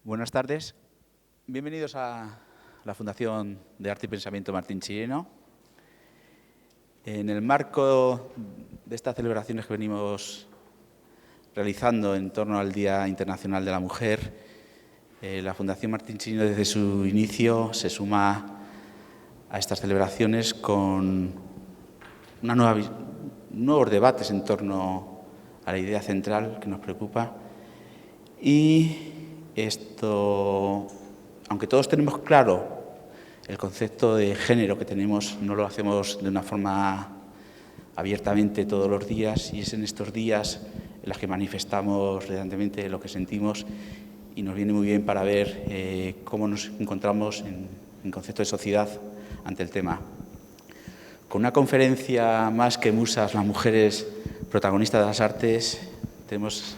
Buenas tardes. Bienvenidos a la Fundación de Arte y Pensamiento Martín Chirino. En el marco de estas celebraciones que venimos realizando en torno al Día Internacional de la Mujer, la Fundación Martín Chirino desde su inicio se suma a estas celebraciones con nuevos debates en torno a la idea central que nos preocupa. Y esto, aunque todos tenemos claro el concepto de género que tenemos, no lo hacemos de una forma abiertamente todos los días, y es en estos días en los que manifestamos recientemente lo que sentimos, y nos viene muy bien para ver cómo nos encontramos en concepto de sociedad ante el tema. Con una conferencia Más que musas, las mujeres protagonistas de las artes, tenemos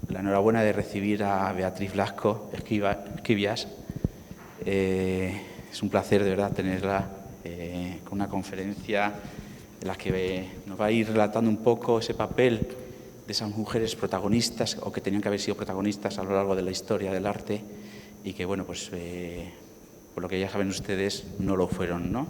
la enhorabuena de recibir a Beatriz Blasco Esquivias. Es un placer de verdad tenerla con una conferencia en la que nos va a ir relatando un poco ese papel de esas mujeres protagonistas o que tenían que haber sido protagonistas a lo largo de la historia del arte y que, bueno, pues por lo que ya saben ustedes, no lo fueron, ¿no?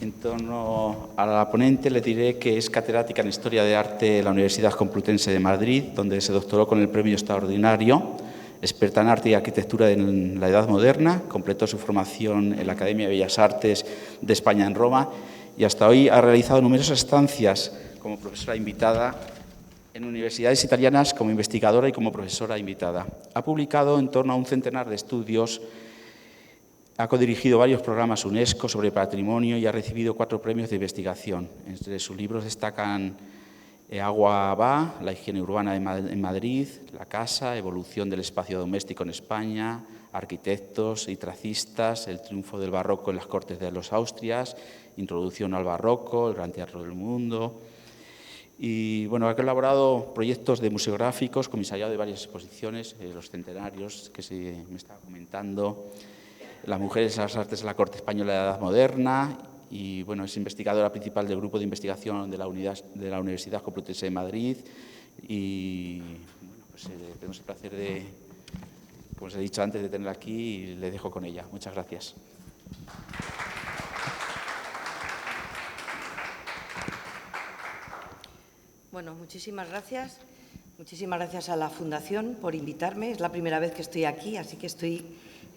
En torno a la ponente les diré que es catedrática en Historia de Arte de la Universidad Complutense de Madrid, donde se doctoró con el premio extraordinario, experta en arte y arquitectura en la Edad Moderna, completó su formación en la Academia de Bellas Artes de España en Roma y hasta hoy ha realizado numerosas estancias como profesora invitada en universidades italianas, como investigadora y como profesora invitada. Ha publicado en torno a un centenar de estudios. Ha codirigido varios programas UNESCO sobre patrimonio y ha recibido 4 premios de investigación. Entre sus libros destacan Agua va, la higiene urbana en Madrid, La casa, evolución del espacio doméstico en España, Arquitectos y tracistas, el triunfo del barroco en las Cortes de los Austrias, Introducción al barroco, el gran teatro del mundo. Y bueno, ha colaborado proyectos de museográficos, comisariado de varias exposiciones, los centenarios que se me estaba comentando, las mujeres en las artes de la corte española de la Edad Moderna, y bueno, es investigadora principal del grupo de investigación de la Universidad Complutense de Madrid. Y bueno, pues tenemos el placer de, como os he dicho antes, de tenerla aquí y le dejo con ella. Muchas gracias. Bueno, muchísimas gracias. Muchísimas gracias a la Fundación por invitarme. Es la primera vez que estoy aquí, así que estoy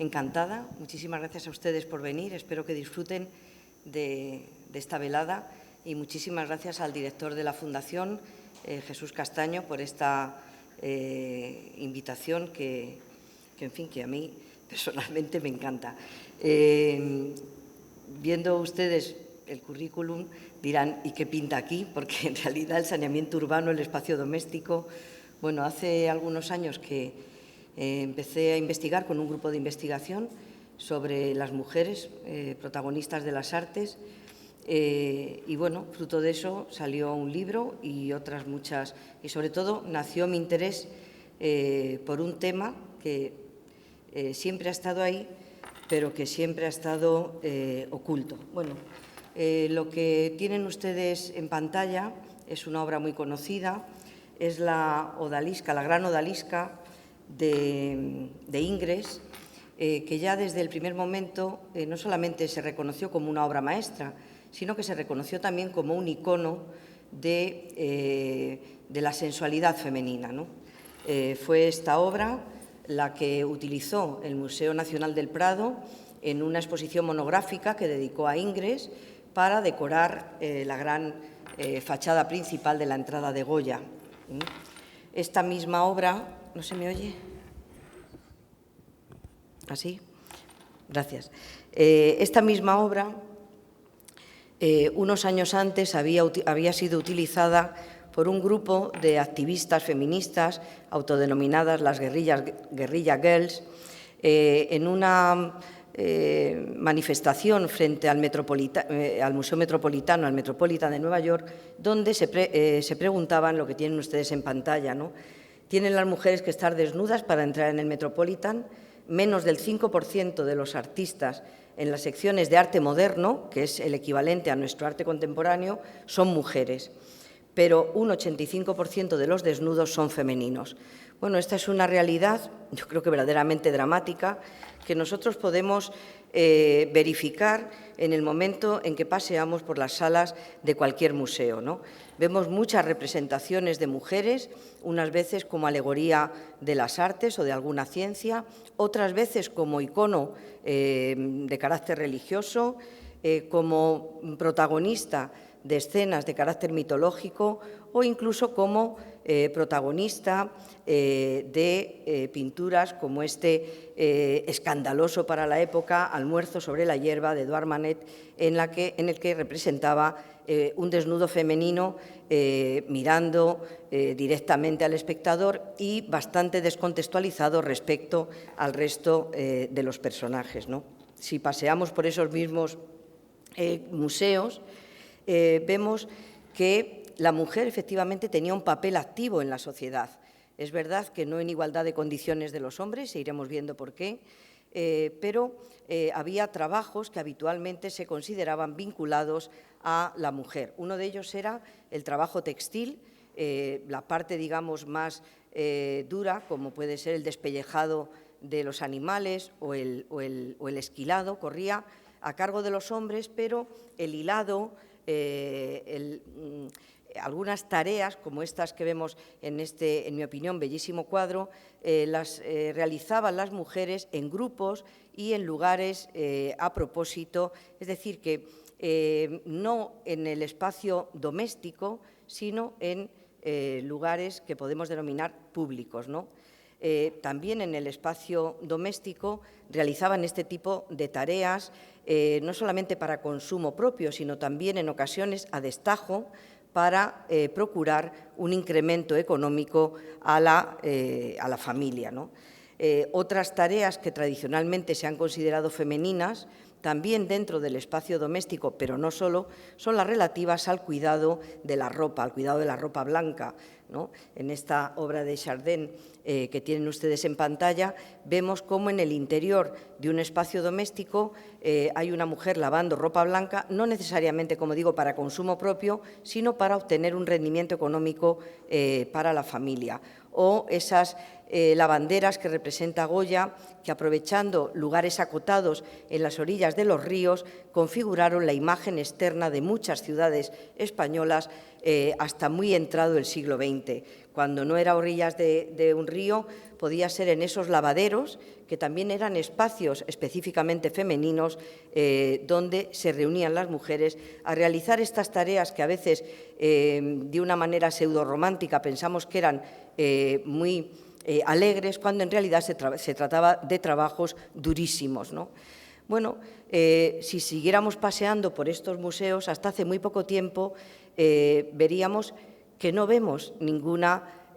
encantada. Muchísimas gracias a ustedes por venir. Espero que disfruten de esta velada. Y muchísimas gracias al director de la Fundación, Jesús Castaño, por esta invitación que, en fin, que a mí personalmente me encanta. Viendo ustedes el currículum, dirán, ¿y qué pinta aquí? Porque en realidad el saneamiento urbano, el espacio doméstico. Bueno, hace algunos años que empecé a investigar con un grupo de investigación sobre las mujeres protagonistas de las artes y, bueno, fruto de eso salió un libro y otras muchas. Y, sobre todo, nació mi interés por un tema que siempre ha estado ahí, pero que siempre ha estado oculto. Bueno, lo que tienen ustedes en pantalla es una obra muy conocida, es la odalisca, la gran odalisca de Ingres, que ya desde el primer momento no solamente se reconoció como una obra maestra, sino que se reconoció también como un icono de la sensualidad femenina, ¿no? Fue esta obra la que utilizó el Museo Nacional del Prado en una exposición monográfica que dedicó a Ingres para decorar la gran fachada principal de la entrada de Goya. Esta misma obra, ¿no se me oye? ¿Así? Gracias. Esta misma obra, unos años antes, había sido utilizada por un grupo de activistas feministas autodenominadas las Guerrilla Girls en una manifestación frente al Museo Metropolitano, al Metropolitan de Nueva York, donde se preguntaban lo que tienen ustedes en pantalla, ¿no? ¿Tienen las mujeres que estar desnudas para entrar en el Metropolitan? Menos del 5% de los artistas en las secciones de arte moderno, que es el equivalente a nuestro arte contemporáneo, son mujeres. pero un 85% de los desnudos son femeninos. Bueno, esta es una realidad, yo creo que verdaderamente dramática, que nosotros podemos verificar en el momento en que paseamos por las salas de cualquier museo, ¿no? Vemos muchas representaciones de mujeres, unas veces como alegoría de las artes o de alguna ciencia, otras veces como icono de carácter religioso, como protagonista de escenas de carácter mitológico o incluso como protagonista de pinturas como este escandaloso para la época Almuerzo sobre la hierba de Edouard Manet, en el que representaba un desnudo femenino mirando directamente al espectador y bastante descontextualizado respecto al resto de los personajes, ¿no? Si paseamos por esos mismos museos, vemos que la mujer efectivamente tenía un papel activo en la sociedad. Es verdad que no en igualdad de condiciones de los hombres, e iremos viendo por qué, pero había trabajos que habitualmente se consideraban vinculados a la mujer. Uno de ellos era el trabajo textil, la parte, digamos, más dura, como puede ser el despellejado de los animales o el esquilado, corría a cargo de los hombres, pero el hilado, algunas tareas como estas que vemos en este, en mi opinión, bellísimo cuadro, las realizaban las mujeres en grupos y en lugares a propósito, es decir, que no en el espacio doméstico, sino en lugares que podemos denominar públicos, ¿no? También en el espacio doméstico realizaban este tipo de tareas, no solamente para consumo propio, sino también en ocasiones a destajo para procurar un incremento económico a la familia, ¿no? Otras tareas que tradicionalmente se han considerado femeninas, también dentro del espacio doméstico, pero no solo, son las relativas al cuidado de la ropa, al cuidado de la ropa blanca, ¿no? En esta obra de Chardin que tienen ustedes en pantalla, vemos cómo en el interior de un espacio doméstico hay una mujer lavando ropa blanca, no necesariamente, como digo, para consumo propio, sino para obtener un rendimiento económico para la familia. O esas lavanderas que representa Goya, que aprovechando lugares acotados en las orillas de los ríos, configuraron la imagen externa de muchas ciudades españolas hasta muy entrado el siglo XX. Cuando no era a orillas de un río, podía ser en esos lavaderos, que también eran espacios específicamente femeninos, donde se reunían las mujeres a realizar estas tareas que a veces, de una manera pseudorromántica, pensamos que eran muy alegres, cuando en realidad se trataba de trabajos durísimos, ¿no? Bueno, si siguiéramos paseando por estos museos, hasta hace muy poco tiempo veríamos que no vemos ninguna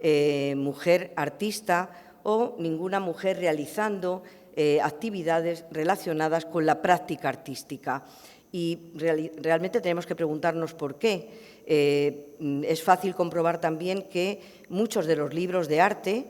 mujer artista o ninguna mujer realizando actividades relacionadas con la práctica artística. Y realmente tenemos que preguntarnos por qué. Es fácil comprobar también que muchos de los libros de arte,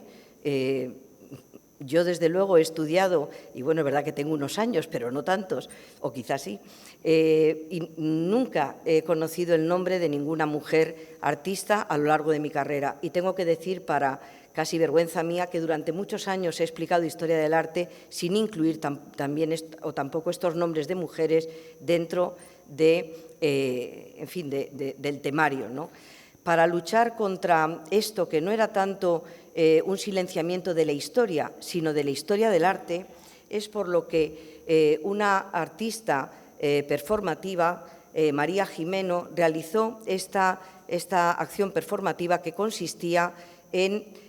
yo desde luego he estudiado, y bueno, es verdad que tengo unos años, pero no tantos, o quizás sí, y nunca he conocido el nombre de ninguna mujer artista a lo largo de mi carrera. Y tengo que decir, para casi vergüenza mía, que durante muchos años he explicado historia del arte sin incluir tampoco estos nombres de mujeres dentro de, en fin, del temario, ¿no? Para luchar contra esto, que no era tanto un silenciamiento de la historia, sino de la historia del arte, es por lo que una artista performativa, María Gimeno, realizó esta acción performativa que consistía en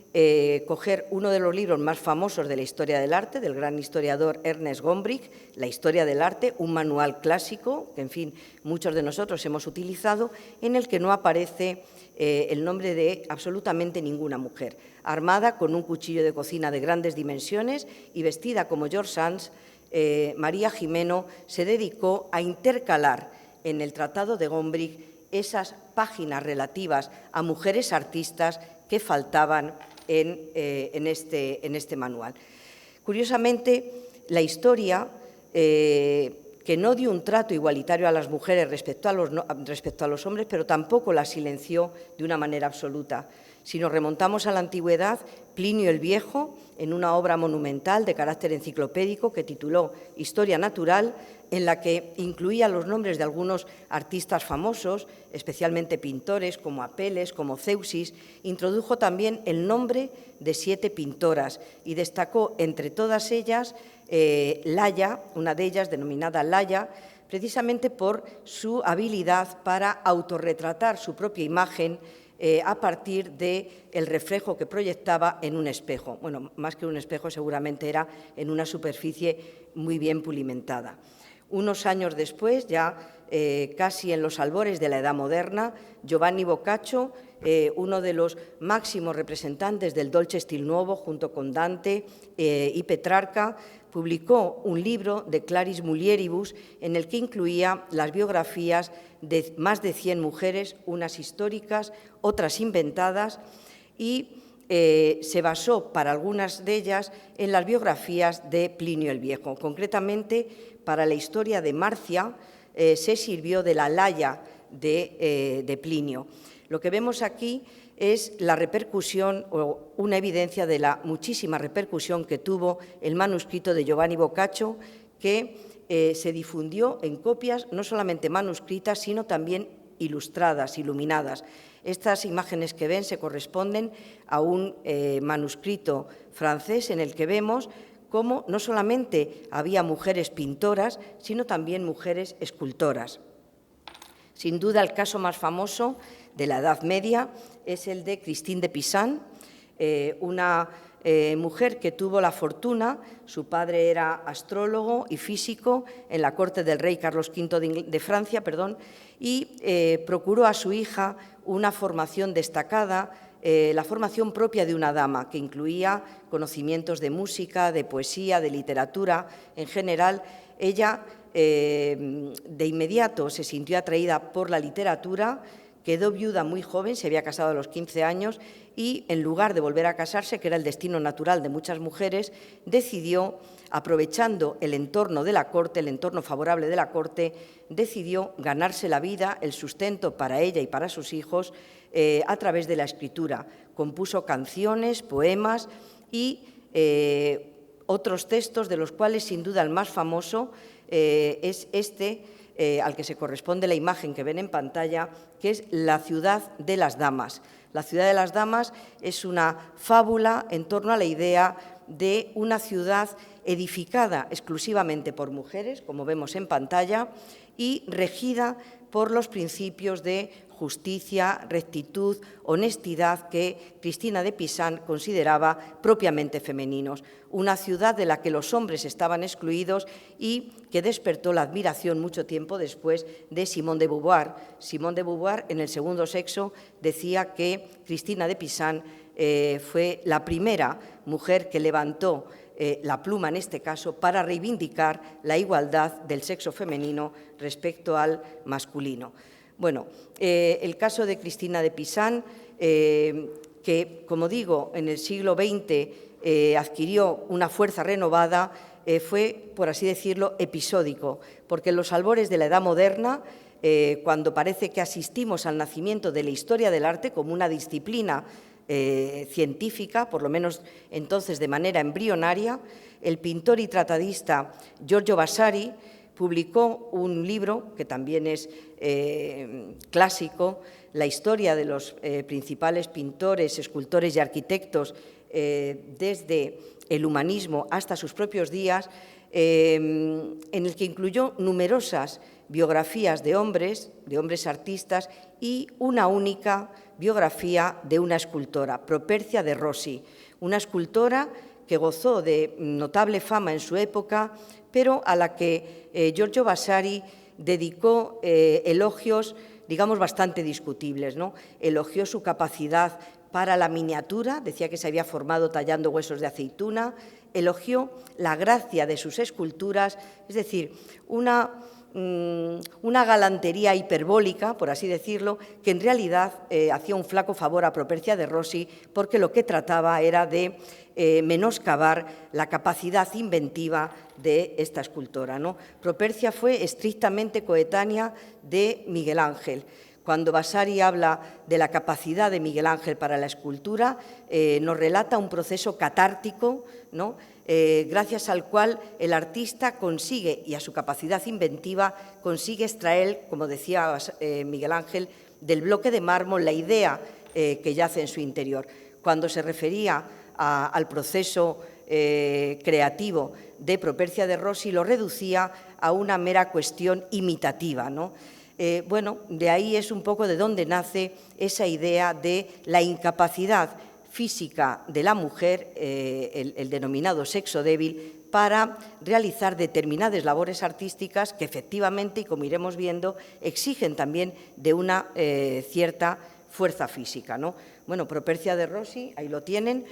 coger uno de los libros más famosos de la historia del arte, del gran historiador Ernest Gombrich, La historia del arte, un manual clásico que, en fin, muchos de nosotros hemos utilizado, en el que no aparece el nombre de absolutamente ninguna mujer. Armada con un cuchillo de cocina de grandes dimensiones y vestida como George Sand, María Gimeno se dedicó a intercalar en el Tratado de Gombrich esas páginas relativas a mujeres artistas que faltaban en este manual. Curiosamente, la historia que no dio un trato igualitario a las mujeres respecto a los hombres, pero tampoco las silenció de una manera absoluta. Si nos remontamos a la antigüedad, Plinio el Viejo, en una obra monumental de carácter enciclopédico que tituló Historia Natural, en la que incluía los nombres de algunos artistas famosos, especialmente pintores como Apeles, como Zeusis, introdujo también el nombre de 7 pintoras y destacó entre todas ellas Laia, una de ellas denominada Laia, precisamente por su habilidad para autorretratar su propia imagen a partir del reflejo que proyectaba en un espejo. Bueno, más que un espejo, seguramente era en una superficie muy bien pulimentada. Unos años después, ya casi en los albores de la Edad Moderna, Giovanni Boccaccio, uno de los máximos representantes del Dolce Stil Nuovo, junto con Dante y Petrarca, publicó un libro de Claris Mulieribus en el que incluía las biografías de más de 100 mujeres, unas históricas, otras inventadas, y se basó para algunas de ellas en las biografías de Plinio el Viejo. Concretamente, para la historia de Marcia se sirvió de la Laia de Plinio. Lo que vemos aquí es la repercusión o una evidencia de la muchísima repercusión que tuvo el manuscrito de Giovanni Boccaccio, que se difundió en copias no solamente manuscritas, sino también ilustradas, iluminadas. Estas imágenes que ven se corresponden a un manuscrito francés en el que vemos cómo no solamente había mujeres pintoras, sino también mujeres escultoras. Sin duda, el caso más famoso de la Edad Media es el de Christine de Pisan, una mujer que tuvo la fortuna, su padre era astrólogo y físico en la corte del rey Carlos V de Francia, y procuró a su hija una formación destacada, la formación propia de una dama, que incluía conocimientos de música, de poesía, de literatura. En general, ella de inmediato se sintió atraída por la literatura, quedó viuda muy joven, se había casado a los 15 años y, en lugar de volver a casarse, que era el destino natural de muchas mujeres, decidió, aprovechando el entorno de la corte, el entorno favorable de la corte, decidió ganarse la vida, el sustento para ella y para sus hijos a través de la escritura. Compuso canciones, poemas y otros textos, de los cuales sin duda el más famoso es este, al que se corresponde la imagen que ven en pantalla, que es La ciudad de las damas. La ciudad de las damas es una fábula en torno a la idea de una ciudad edificada exclusivamente por mujeres, como vemos en pantalla, y regida por los principios de justicia, rectitud, honestidad que Cristina de Pisan consideraba propiamente femeninos. Una ciudad de la que los hombres estaban excluidos y que despertó la admiración mucho tiempo después de Simone de Beauvoir. Simone de Beauvoir, en El segundo sexo, decía que Cristina de Pisan fue la primera mujer que levantó la pluma, en este caso, para reivindicar la igualdad del sexo femenino respecto al masculino. Bueno, el caso de Cristina de Pisan, que, como digo, en el siglo XX adquirió una fuerza renovada, fue, por así decirlo, episódico, porque en los albores de la Edad Moderna, cuando parece que asistimos al nacimiento de la historia del arte como una disciplina científica, por lo menos entonces de manera embrionaria, el pintor y tratadista Giorgio Vasari publicó un libro que también es clásico, la historia de los principales pintores, escultores y arquitectos desde el humanismo hasta sus propios días, en el que incluyó numerosas biografías de hombres artistas y una única biografía de una escultora, Propercia de Rossi, una escultora que gozó de notable fama en su época, pero a la que Giorgio Vasari dedicó elogios, digamos, bastante discutibles, ¿no? Elogió su capacidad para la miniatura, decía que se había formado tallando huesos de aceituna, elogió la gracia de sus esculturas, es decir, una una galantería hiperbólica, por así decirlo, que en realidad hacía un flaco favor a Propercia de Rossi, porque lo que trataba era de menoscabar la capacidad inventiva de esta escultora, ¿no? Propercia fue estrictamente coetánea de Miguel Ángel. Cuando Vasari habla de la capacidad de Miguel Ángel para la escultura, nos relata un proceso catártico, ¿no? Gracias al cual el artista consigue, y a su capacidad inventiva, consigue extraer, como decía Miguel Ángel, del bloque de mármol la idea que yace en su interior. Cuando se refería al proceso creativo de Propercia de Rossi, lo reducía a una mera cuestión imitativa, ¿no? Bueno, de ahí es un poco de donde nace esa idea de la incapacidad física de la mujer, el denominado sexo débil, para realizar determinadas labores artísticas que efectivamente, y como iremos viendo, exigen también de una cierta fuerza física, ¿no? Bueno, Propercia de Rossi, ahí lo tienen,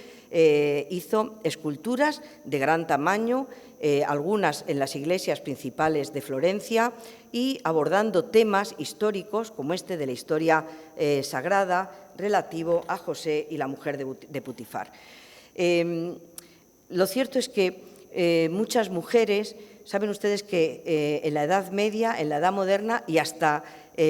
hizo esculturas de gran tamaño, algunas en las iglesias principales de Florencia, y abordando temas históricos como este de la historia sagrada relativo a José y la mujer de Putifar. Lo cierto es que muchas mujeres, saben ustedes que en la Edad Media, en la Edad Moderna y hasta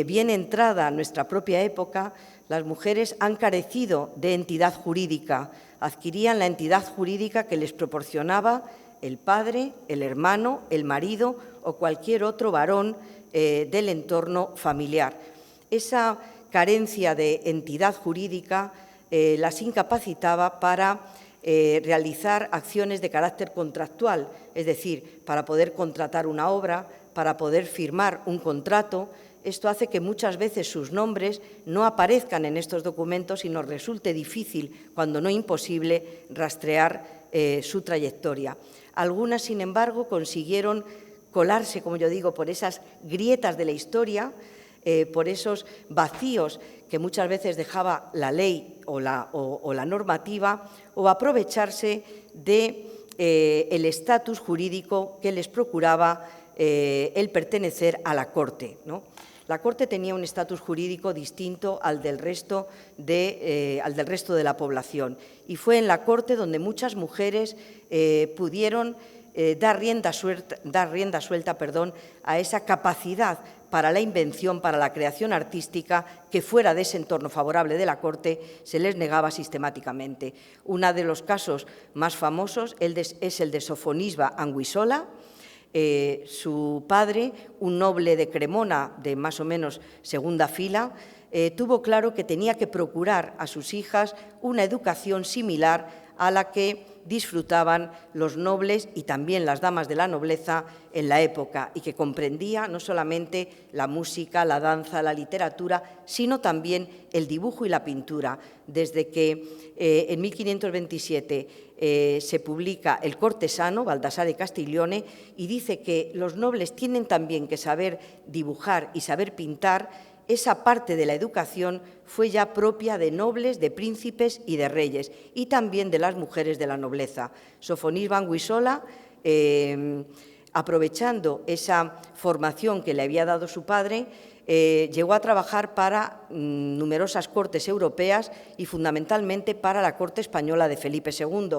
bien entrada nuestra propia época, las mujeres han carecido de entidad jurídica, adquirían la entidad jurídica que les proporcionaba el padre, el hermano, el marido o cualquier otro varón del entorno familiar. Esa carencia de entidad jurídica las incapacitaba para realizar acciones de carácter contractual, es decir, para poder contratar una obra, para poder firmar un contrato. Esto hace que muchas veces sus nombres no aparezcan en estos documentos y nos resulte difícil, cuando no imposible, rastrear su trayectoria. Algunas, sin embargo, consiguieron colarse, como yo digo, por esas grietas de la historia, por esos vacíos que muchas veces dejaba la ley o la normativa, o aprovecharse del estatus jurídico que les procuraba el pertenecer a la corte, ¿no? La corte tenía un estatus jurídico distinto al del resto de la población, y fue en la corte donde muchas mujeres pudieron dar rienda suelta a esa capacidad para la invención, para la creación artística, que fuera de ese entorno favorable de la corte se les negaba sistemáticamente. Uno de los casos más famosos es el de Sofonisba Anguissola. Su padre, un noble de Cremona de más o menos segunda fila, tuvo claro que tenía que procurar a sus hijas una educación similar a la que disfrutaban los nobles y también las damas de la nobleza en la época, y que comprendía no solamente la música, la danza, la literatura, sino también el dibujo y la pintura. Desde que en 1527 se publica El cortesano, Baldassare de Castiglione, y dice que los nobles tienen también que saber dibujar y saber pintar, esa parte de la educación fue ya propia de nobles, de príncipes y de reyes, y también de las mujeres de la nobleza. Sofonisba Anguissola, aprovechando esa formación que le había dado su padre, llegó a trabajar para numerosas cortes europeas y fundamentalmente para la corte española de Felipe II,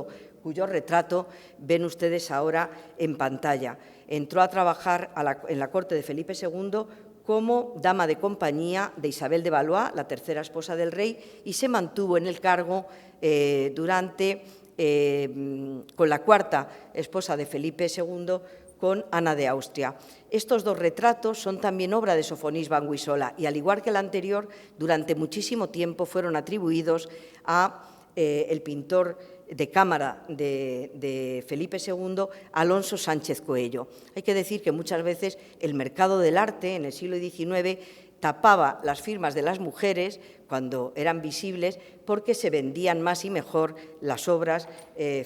cuyo retrato ven ustedes ahora en pantalla. Entró a trabajar en la corte de Felipe II como dama de compañía de Isabel de Valois, la tercera esposa del rey, y se mantuvo en el cargo con la cuarta esposa de Felipe II, con Ana de Austria. Estos dos retratos son también obra de Sofonisba Anguissola y, al igual que el anterior, durante muchísimo tiempo fueron atribuidos a el pintor de cámara de Felipe II, Alonso Sánchez Coello. Hay que decir que muchas veces el mercado del arte en el siglo XIX tapaba las firmas de las mujeres cuando eran visibles, porque se vendían más y mejor las obras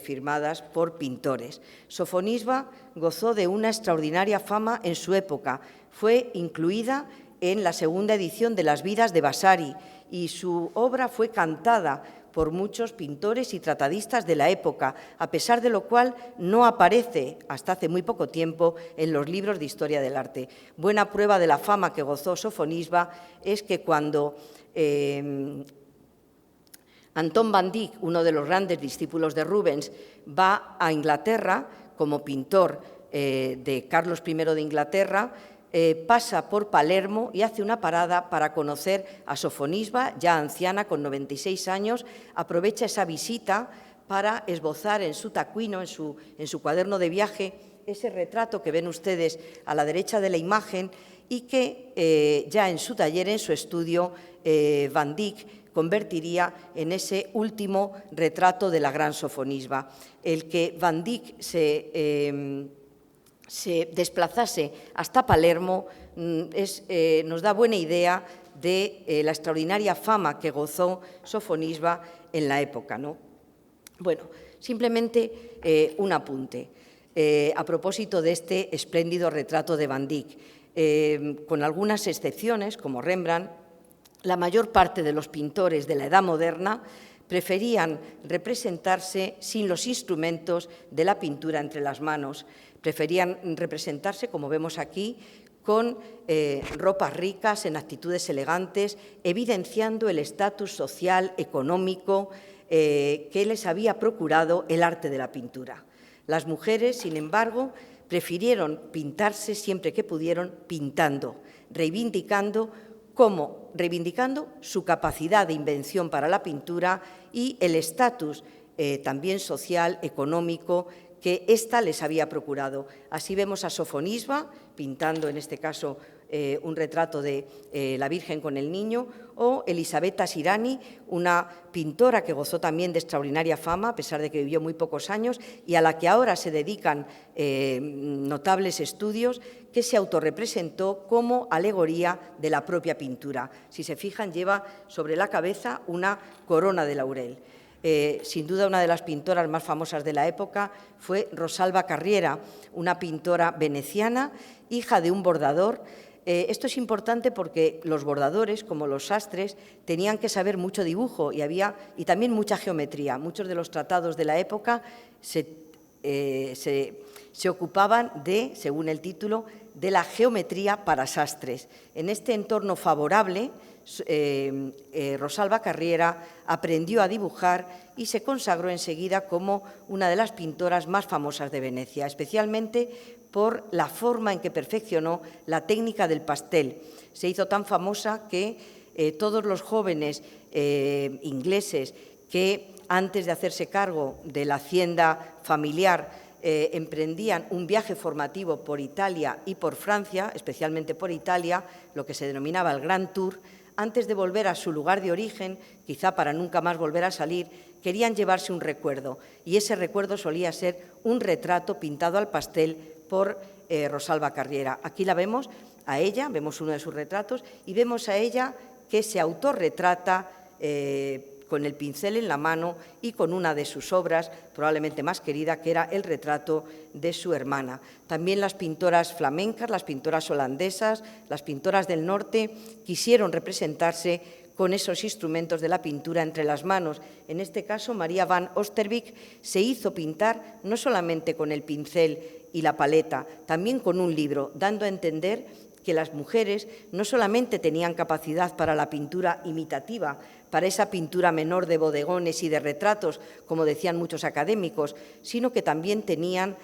firmadas por pintores. Sofonisba gozó de una extraordinaria fama en su época. Fue incluida en la segunda edición de Las vidas de Vasari y su obra fue cantada por muchos pintores y tratadistas de la época, a pesar de lo cual no aparece hasta hace muy poco tiempo en los libros de historia del arte. Buena prueba de la fama que gozó Sofonisba es que cuando Anton van Dyck, uno de los grandes discípulos de Rubens, va a Inglaterra como pintor de Carlos I de Inglaterra, pasa por Palermo y hace una parada para conocer a Sofonisba, ya anciana, con 96 años, aprovecha esa visita para esbozar en su taccuino, en su cuaderno de viaje, ese retrato que ven ustedes a la derecha de la imagen y que ya en su taller, en su estudio, Van Dyck convertiría en ese último retrato de la gran Sofonisba. El que Van Dyck se desplazase hasta Palermo nos da buena idea de la extraordinaria fama que gozó Sofonisba en la época, ¿no? Bueno, simplemente un apunte a propósito de este espléndido retrato de Van Dyck. Con algunas excepciones, como Rembrandt, la mayor parte de los pintores de la Edad Moderna preferían representarse sin los instrumentos de la pintura entre las manos. Preferían representarse, como vemos aquí, con ropas ricas, en actitudes elegantes, evidenciando el estatus social, económico que les había procurado el arte de la pintura. Las mujeres, sin embargo, prefirieron pintarse siempre que pudieron pintando, reivindicando su capacidad de invención para la pintura y el estatus también social, económico, que ésta les había procurado. Así vemos a Sofonisba pintando, en este caso, un retrato de la Virgen con el Niño, o Elisabetta Sirani, una pintora que gozó también de extraordinaria fama, a pesar de que vivió muy pocos años, y a la que ahora se dedican notables estudios, que se autorrepresentó como alegoría de la propia pintura. Si se fijan, lleva sobre la cabeza una corona de laurel. Sin duda, una de las pintoras más famosas de la época fue Rosalba Carriera, una pintora veneciana, hija de un bordador. Esto es importante porque los bordadores, como los sastres, tenían que saber mucho dibujo y también mucha geometría. Muchos de los tratados de la época se ocupaban de, según el título, de la geometría para sastres. En este entorno favorable, Rosalba Carriera aprendió a dibujar y se consagró enseguida como una de las pintoras más famosas de Venecia, especialmente por la forma en que perfeccionó la técnica del pastel. Se hizo tan famosa que todos los jóvenes ingleses que antes de hacerse cargo de la hacienda familiar emprendían un viaje formativo por Italia y por Francia, especialmente por Italia, lo que se denominaba el Grand Tour. Antes de volver a su lugar de origen, quizá para nunca más volver a salir, querían llevarse un recuerdo, y ese recuerdo solía ser un retrato pintado al pastel por Rosalba Carriera. Aquí la vemos a ella, vemos uno de sus retratos, y vemos a ella que se autorretrata con el pincel en la mano y con una de sus obras, probablemente más querida, que era el retrato de su hermana. También las pintoras flamencas, las pintoras holandesas, las pintoras del norte quisieron representarse con esos instrumentos de la pintura entre las manos. En este caso, María van Oosterbeek se hizo pintar no solamente con el pincel y la paleta, también con un libro, dando a entender que las mujeres no solamente tenían capacidad para la pintura imitativa, para esa pintura menor de bodegones y de retratos, como decían muchos académicos, sino que también tenían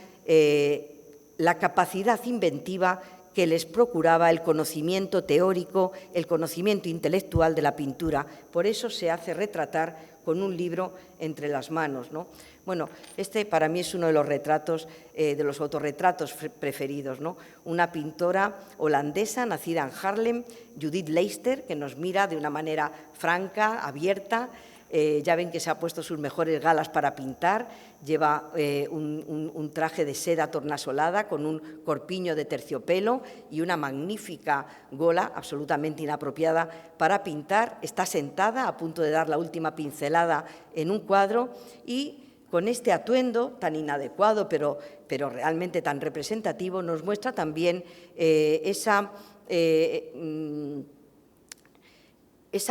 la capacidad inventiva que les procuraba el conocimiento teórico, el conocimiento intelectual de la pintura. Por eso se hace retratar con un libro entre las manos, ¿no? Bueno, este para mí es uno de los retratos, de los autorretratos preferidos, ¿no? Una pintora holandesa nacida en Haarlem, Judith Leyster, que nos mira de una manera franca, abierta. Ya ven que se ha puesto sus mejores galas para pintar, lleva un traje de seda tornasolada con un corpiño de terciopelo y una magnífica gola absolutamente inapropiada para pintar. Está sentada a punto de dar la última pincelada en un cuadro y con este atuendo tan inadecuado pero realmente tan representativo nos muestra también esa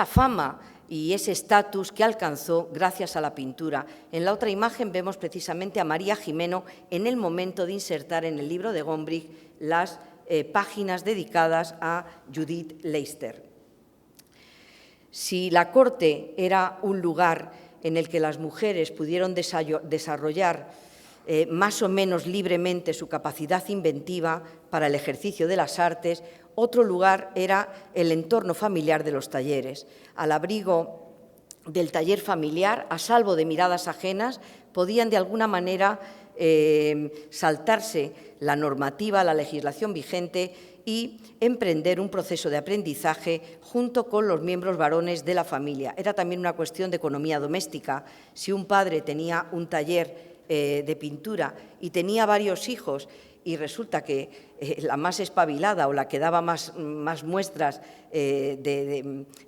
fama y ese estatus que alcanzó gracias a la pintura. En la otra imagen vemos precisamente a María Gimeno en el momento de insertar en el libro de Gombrich las páginas dedicadas a Judith Leister. Si la corte era un lugar en el que las mujeres pudieron desarrollar más o menos libremente su capacidad inventiva para el ejercicio de las artes, otro lugar era el entorno familiar de los talleres. Al abrigo del taller familiar, a salvo de miradas ajenas, podían de alguna manera saltarse la normativa, la legislación vigente y emprender un proceso de aprendizaje junto con los miembros varones de la familia. Era también una cuestión de economía doméstica. Si un padre tenía un taller de pintura y tenía varios hijos y resulta que la más espabilada o la que daba más muestras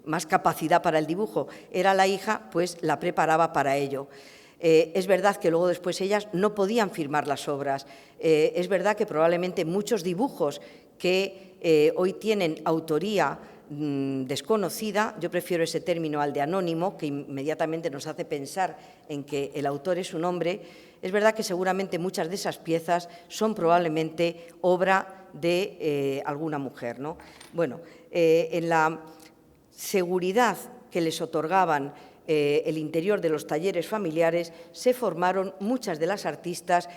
más capacidad para el dibujo era la hija, pues la preparaba para ello. Es verdad que luego después ellas no podían firmar las obras. Es verdad que probablemente muchos dibujos que hoy tienen autoría desconocida, yo prefiero ese término al de anónimo, que inmediatamente nos hace pensar en que el autor es un hombre. Es verdad que seguramente muchas de esas piezas son probablemente obra de alguna mujer, ¿no? Bueno, en la seguridad que les otorgaban el interior de los talleres familiares se formaron muchas de las artistas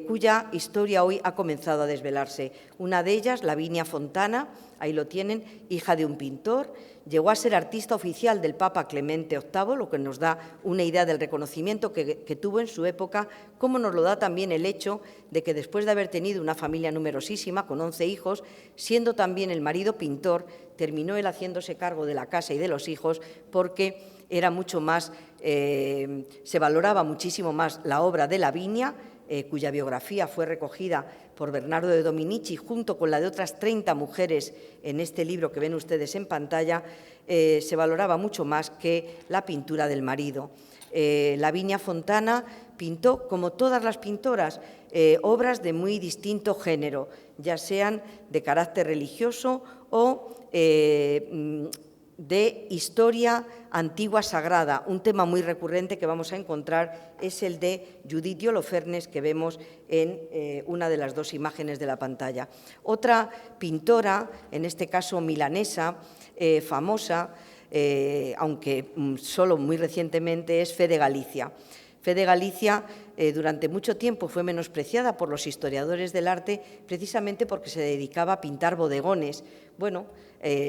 cuya historia hoy ha comenzado a desvelarse. Una de ellas, Lavinia Fontana, ahí lo tienen, hija de un pintor, llegó a ser artista oficial del Papa Clemente VIII, lo que nos da una idea del reconocimiento que tuvo en su época, como nos lo da también el hecho de que después de haber tenido una familia numerosísima, con 11 hijos, siendo también el marido pintor, terminó él haciéndose cargo de la casa y de los hijos porque era mucho más, se valoraba muchísimo más la obra de Lavinia, cuya biografía fue recogida por Bernardo de Dominici junto con la de otras 30 mujeres en este libro que ven ustedes en pantalla, se valoraba mucho más que la pintura del marido. Lavinia Fontana pintó, como todas las pintoras, obras de muy distinto género, ya sean de carácter religioso o de historia antigua sagrada. Un tema muy recurrente que vamos a encontrar es el de Judith de Holofernes, que vemos en una de las dos imágenes de la pantalla. Otra pintora, en este caso milanesa, famosa, aunque solo muy recientemente, es Fede Galizia. Fede Galizia durante mucho tiempo fue menospreciada por los historiadores del arte precisamente porque se dedicaba a pintar bodegones. Bueno,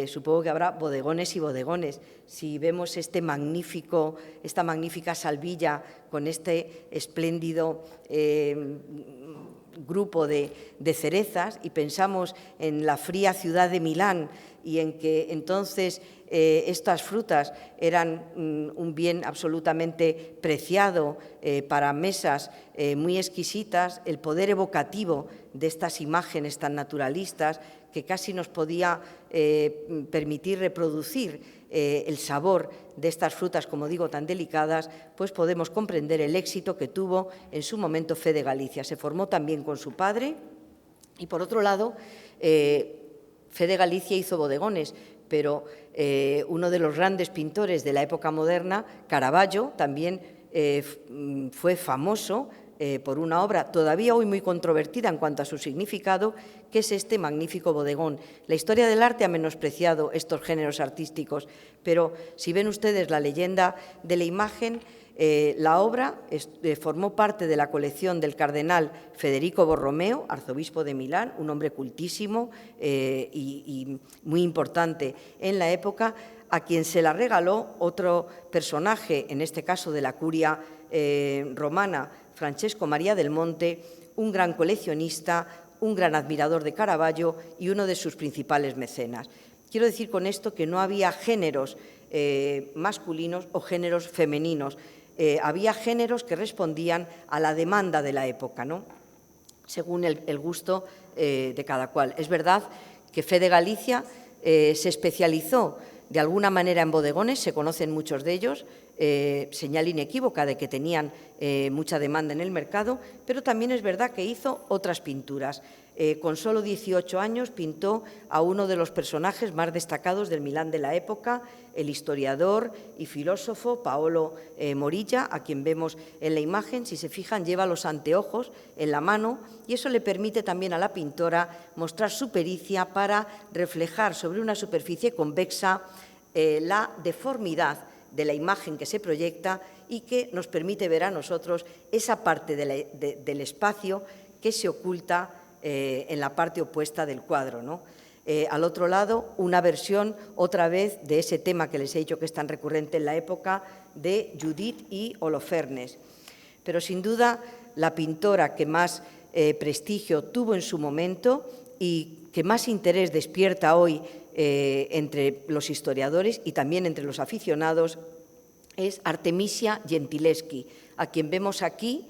supongo que habrá bodegones y bodegones. Si vemos esta magnífica salvilla con este espléndido grupo de cerezas y pensamos en la fría ciudad de Milán y en que entonces estas frutas eran un bien absolutamente preciado para mesas muy exquisitas, el poder evocativo de estas imágenes tan naturalistas que casi nos podía permitir reproducir el sabor de estas frutas, como digo, tan delicadas, pues podemos comprender el éxito que tuvo en su momento Fede Galizia. Se formó también con su padre y, por otro lado, Fede Galizia hizo bodegones, pero uno de los grandes pintores de la época moderna, Caravaggio, también fue famoso por una obra todavía hoy muy controvertida en cuanto a su significado, que es este magnífico bodegón. La historia del arte ha menospreciado estos géneros artísticos, pero si ven ustedes la leyenda de la imagen, la obra formó parte de la colección del cardenal Federico Borromeo, arzobispo de Milán, un hombre cultísimo y muy importante en la época, a quien se la regaló otro personaje, en este caso de la curia romana, Francesco María del Monte, un gran coleccionista, un gran admirador de Caravaggio y uno de sus principales mecenas. Quiero decir con esto que no había géneros masculinos o géneros femeninos. Había géneros que respondían a la demanda de la época, ¿no? Según el gusto de cada cual. Es verdad que Fede Galizia se especializó de alguna manera en bodegones, se conocen muchos de ellos, señal inequívoca de que tenían mucha demanda en el mercado, pero también es verdad que hizo otras pinturas. Con solo 18 años pintó a uno de los personajes más destacados del Milán de la época, el historiador y filósofo Paolo Morilla, a quien vemos en la imagen. Si se fijan, lleva los anteojos en la mano y eso le permite también a la pintora mostrar su pericia para reflejar sobre una superficie convexa la deformidad de la imagen que se proyecta y que nos permite ver a nosotros esa parte del espacio que se oculta en la parte opuesta del cuadro, ¿no? Al otro lado, una versión, otra vez, de ese tema que les he dicho que es tan recurrente en la época, de Judith y Holofernes. Pero, sin duda, la pintora que más prestigio tuvo en su momento y que más interés despierta hoy entre los historiadores y también entre los aficionados es Artemisia Gentileschi, a quien vemos aquí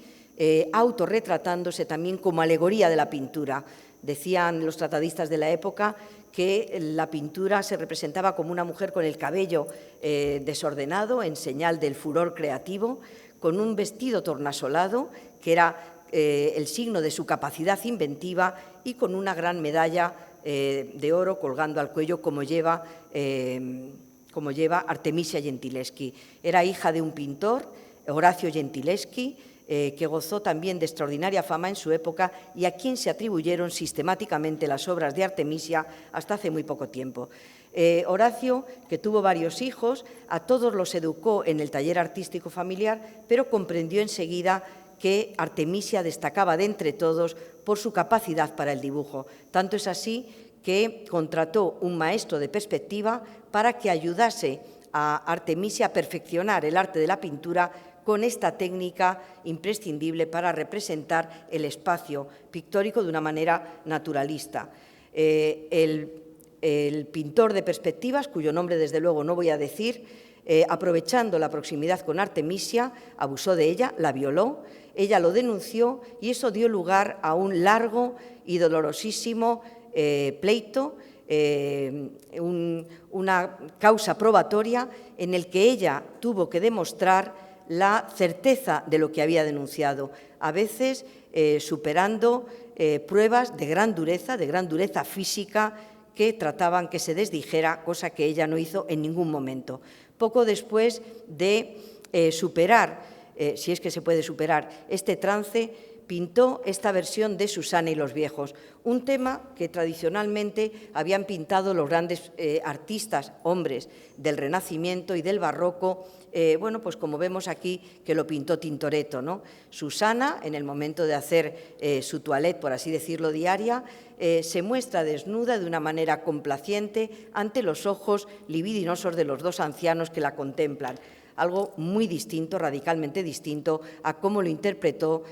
autorretratándose también como alegoría de la pintura. Decían los tratadistas de la época que la pintura se representaba como una mujer con el cabello desordenado, en señal del furor creativo, con un vestido tornasolado, que era el signo de su capacidad inventiva, y con una gran medalla de oro colgando al cuello, como lleva Artemisia Gentileschi. Era hija de un pintor, Horacio Gentileschi, que gozó también de extraordinaria fama en su época y a quien se atribuyeron sistemáticamente las obras de Artemisia hasta hace muy poco tiempo. Horacio, que tuvo varios hijos, a todos los educó en el taller artístico familiar, pero comprendió enseguida que Artemisia destacaba de entre todos por su capacidad para el dibujo. Tanto es así que contrató un maestro de perspectiva para que ayudase a Artemisia a perfeccionar el arte de la pintura con esta técnica imprescindible para representar el espacio pictórico de una manera naturalista. El pintor de perspectivas, cuyo nombre desde luego no voy a decir, aprovechando la proximidad con Artemisia, abusó de ella, la violó, ella lo denunció y eso dio lugar a un largo y dolorosísimo pleito, una causa probatoria en el que ella tuvo que demostrar la certeza de lo que había denunciado, a veces superando pruebas de gran dureza física que trataban que se desdijera, cosa que ella no hizo en ningún momento. Poco después de superar, si es que se puede superar, este trance, pintó esta versión de Susana y los viejos, un tema que tradicionalmente habían pintado los grandes artistas, hombres del Renacimiento y del Barroco, bueno, pues como vemos aquí que lo pintó Tintoretto, ¿no? Susana, en el momento de hacer su toilette, por así decirlo, diaria, se muestra desnuda de una manera complaciente ante los ojos libidinosos de los dos ancianos que la contemplan. Algo muy distinto, radicalmente distinto a cómo lo interpretó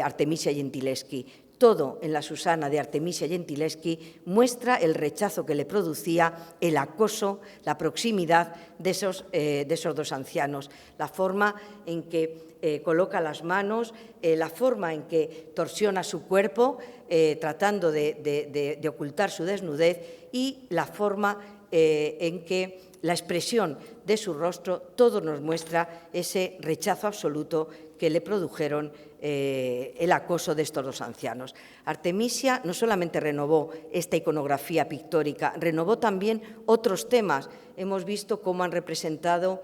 Artemisia Gentileschi. Todo en la Susana de Artemisia Gentileschi muestra el rechazo que le producía el acoso, la proximidad de esos dos ancianos, la forma en que coloca las manos, la forma en que torsiona su cuerpo tratando de ocultar su desnudez y la forma en que la expresión de su rostro, todo nos muestra ese rechazo absoluto que le produjeron el acoso de estos dos ancianos. Artemisia no solamente renovó esta iconografía pictórica, renovó también otros temas. Hemos visto cómo han representado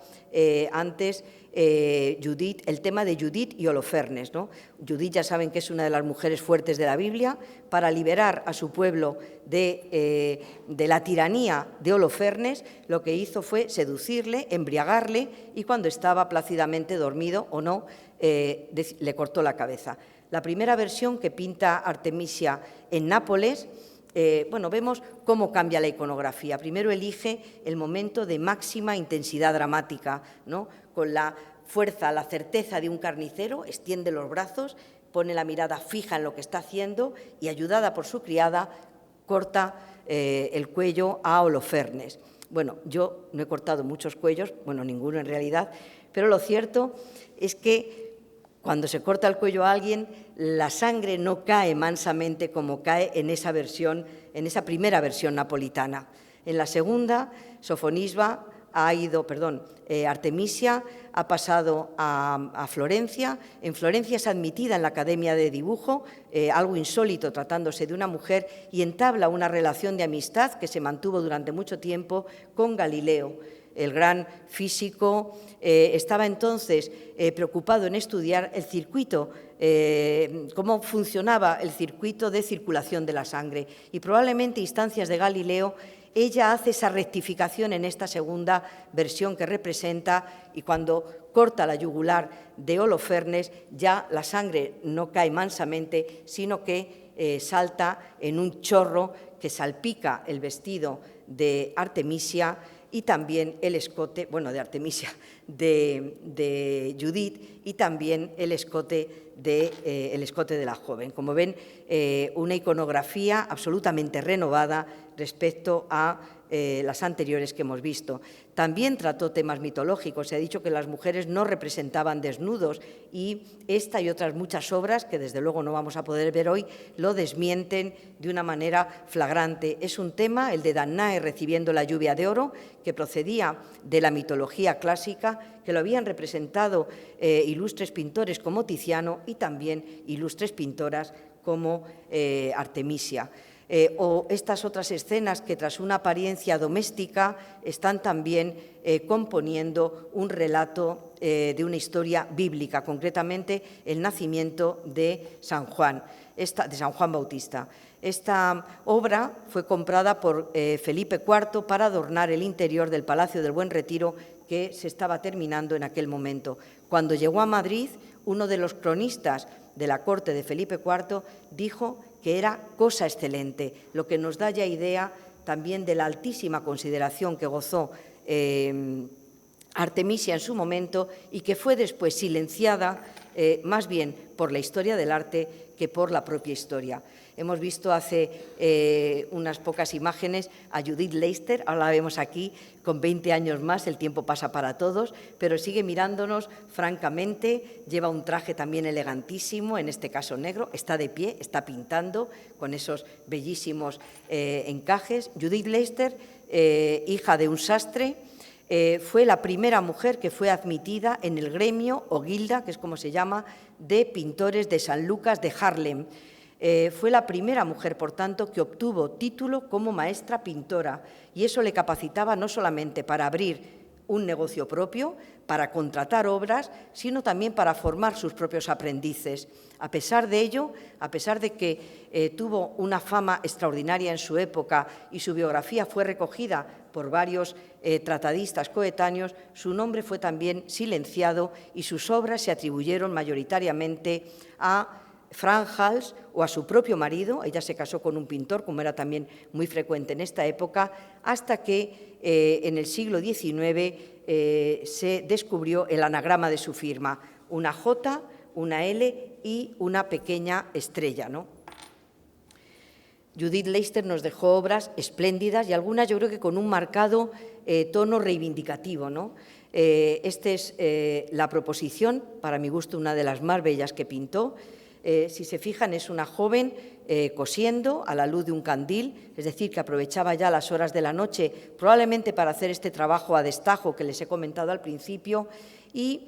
antes Judith, el tema de Judith y Holofernes, ¿no? Judith, ya saben que es una de las mujeres fuertes de la Biblia. Para liberar a su pueblo de la tiranía de Holofernes, lo que hizo fue seducirle, embriagarle y cuando estaba plácidamente dormido o no, le cortó la cabeza. La primera versión que pinta Artemisia en Nápoles, bueno, vemos cómo cambia la iconografía. Primero elige el momento de máxima intensidad dramática, ¿no? Con la fuerza, la certeza de un carnicero, extiende los brazos, pone la mirada fija en lo que está haciendo y, ayudada por su criada, corta el cuello a Holofernes. Bueno, yo no he cortado muchos cuellos, bueno, ninguno en realidad, pero lo cierto es que cuando se corta el cuello a alguien, la sangre no cae mansamente como cae en esa versión, en esa primera versión napolitana. En la segunda, Sofonisba Artemisia ha pasado a Florencia. En Florencia es admitida en la Academia de Dibujo, algo insólito tratándose de una mujer, y entabla una relación de amistad que se mantuvo durante mucho tiempo con Galileo. El gran físico estaba entonces preocupado en estudiar el circuito, cómo funcionaba el circuito de circulación de la sangre, y probablemente a instancias de Galileo ella hace esa rectificación en esta segunda versión que representa, y cuando corta la yugular de Holofernes ya la sangre no cae mansamente, sino que salta en un chorro que salpica el vestido de Artemisia y también el escote, bueno, de Artemisia, de Judith, y también el escote de la joven. Como ven, una iconografía absolutamente renovada respecto a las anteriores que hemos visto. También trató temas mitológicos. Se ha dicho que las mujeres no representaban desnudos, y esta y otras muchas obras, que desde luego no vamos a poder ver hoy, lo desmienten de una manera flagrante. Es un tema, el de Danae recibiendo la lluvia de oro, que procedía de la mitología clásica, que lo habían representado ilustres pintores como Tiziano y también ilustres pintoras como Artemisia. O estas otras escenas que, tras una apariencia doméstica, están también componiendo un relato de una historia bíblica, concretamente el nacimiento de San Juan Bautista. Esta obra fue comprada por Felipe IV para adornar el interior del Palacio del Buen Retiro, que se estaba terminando en aquel momento. Cuando llegó a Madrid, uno de los cronistas de la corte de Felipe IV dijo que era cosa excelente, lo que nos da ya idea también de la altísima consideración que gozó Artemisia en su momento, y que fue después silenciada más bien por la historia del arte que por la propia historia. Hemos visto hace unas pocas imágenes a Judith Leyster, ahora la vemos aquí con 20 años más, el tiempo pasa para todos, pero sigue mirándonos francamente, lleva un traje también elegantísimo, en este caso negro, está de pie, está pintando con esos bellísimos encajes. Judith Leyster, hija de un sastre, fue la primera mujer que fue admitida en el gremio, o guilda, que es como se llama, de pintores de San Lucas de Harlem. Fue la primera mujer, por tanto, que obtuvo título como maestra pintora, y eso le capacitaba no solamente para abrir un negocio propio, para contratar obras, sino también para formar sus propios aprendices. A pesar de ello, a pesar de que tuvo una fama extraordinaria en su época y su biografía fue recogida por varios tratadistas coetáneos, su nombre fue también silenciado y sus obras se atribuyeron mayoritariamente a Frank Hals o a su propio marido. Ella se casó con un pintor, como era también muy frecuente en esta época, hasta que en el siglo XIX se descubrió el anagrama de su firma, una J, una L y una pequeña estrella, ¿no? Judith Leyster nos dejó obras espléndidas y algunas yo creo que con un marcado tono reivindicativo, ¿no? Esta es la proposición, para mi gusto una de las más bellas que pintó. Si se fijan, es una joven cosiendo a la luz de un candil, es decir, que aprovechaba ya las horas de la noche, probablemente para hacer este trabajo a destajo que les he comentado al principio, y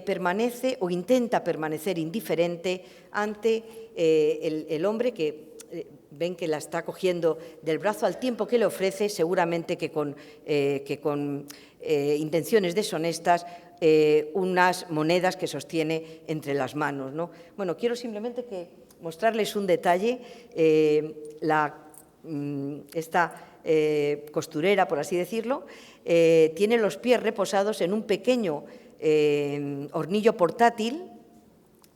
permanece o intenta permanecer indiferente ante el hombre que ven que la está cogiendo del brazo, al tiempo que le ofrece, seguramente que con intenciones deshonestas, unas monedas que sostiene entre las manos, ¿no? Bueno, quiero simplemente mostrarles un detalle. Esta costurera, por así decirlo, tiene los pies reposados en un pequeño hornillo portátil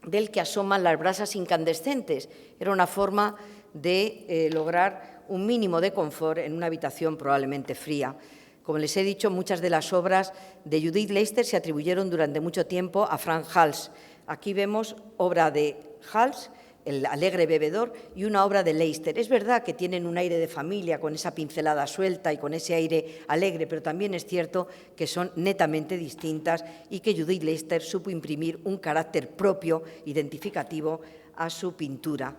del que asoman las brasas incandescentes. Era una forma de lograr un mínimo de confort en una habitación probablemente fría. Como les he dicho, muchas de las obras de Judith Leyster se atribuyeron durante mucho tiempo a Frank Hals. Aquí vemos obra de Hals, el alegre bebedor, y una obra de Leyster. Es verdad que tienen un aire de familia, con esa pincelada suelta y con ese aire alegre, pero también es cierto que son netamente distintas y que Judith Leyster supo imprimir un carácter propio, identificativo, a su pintura.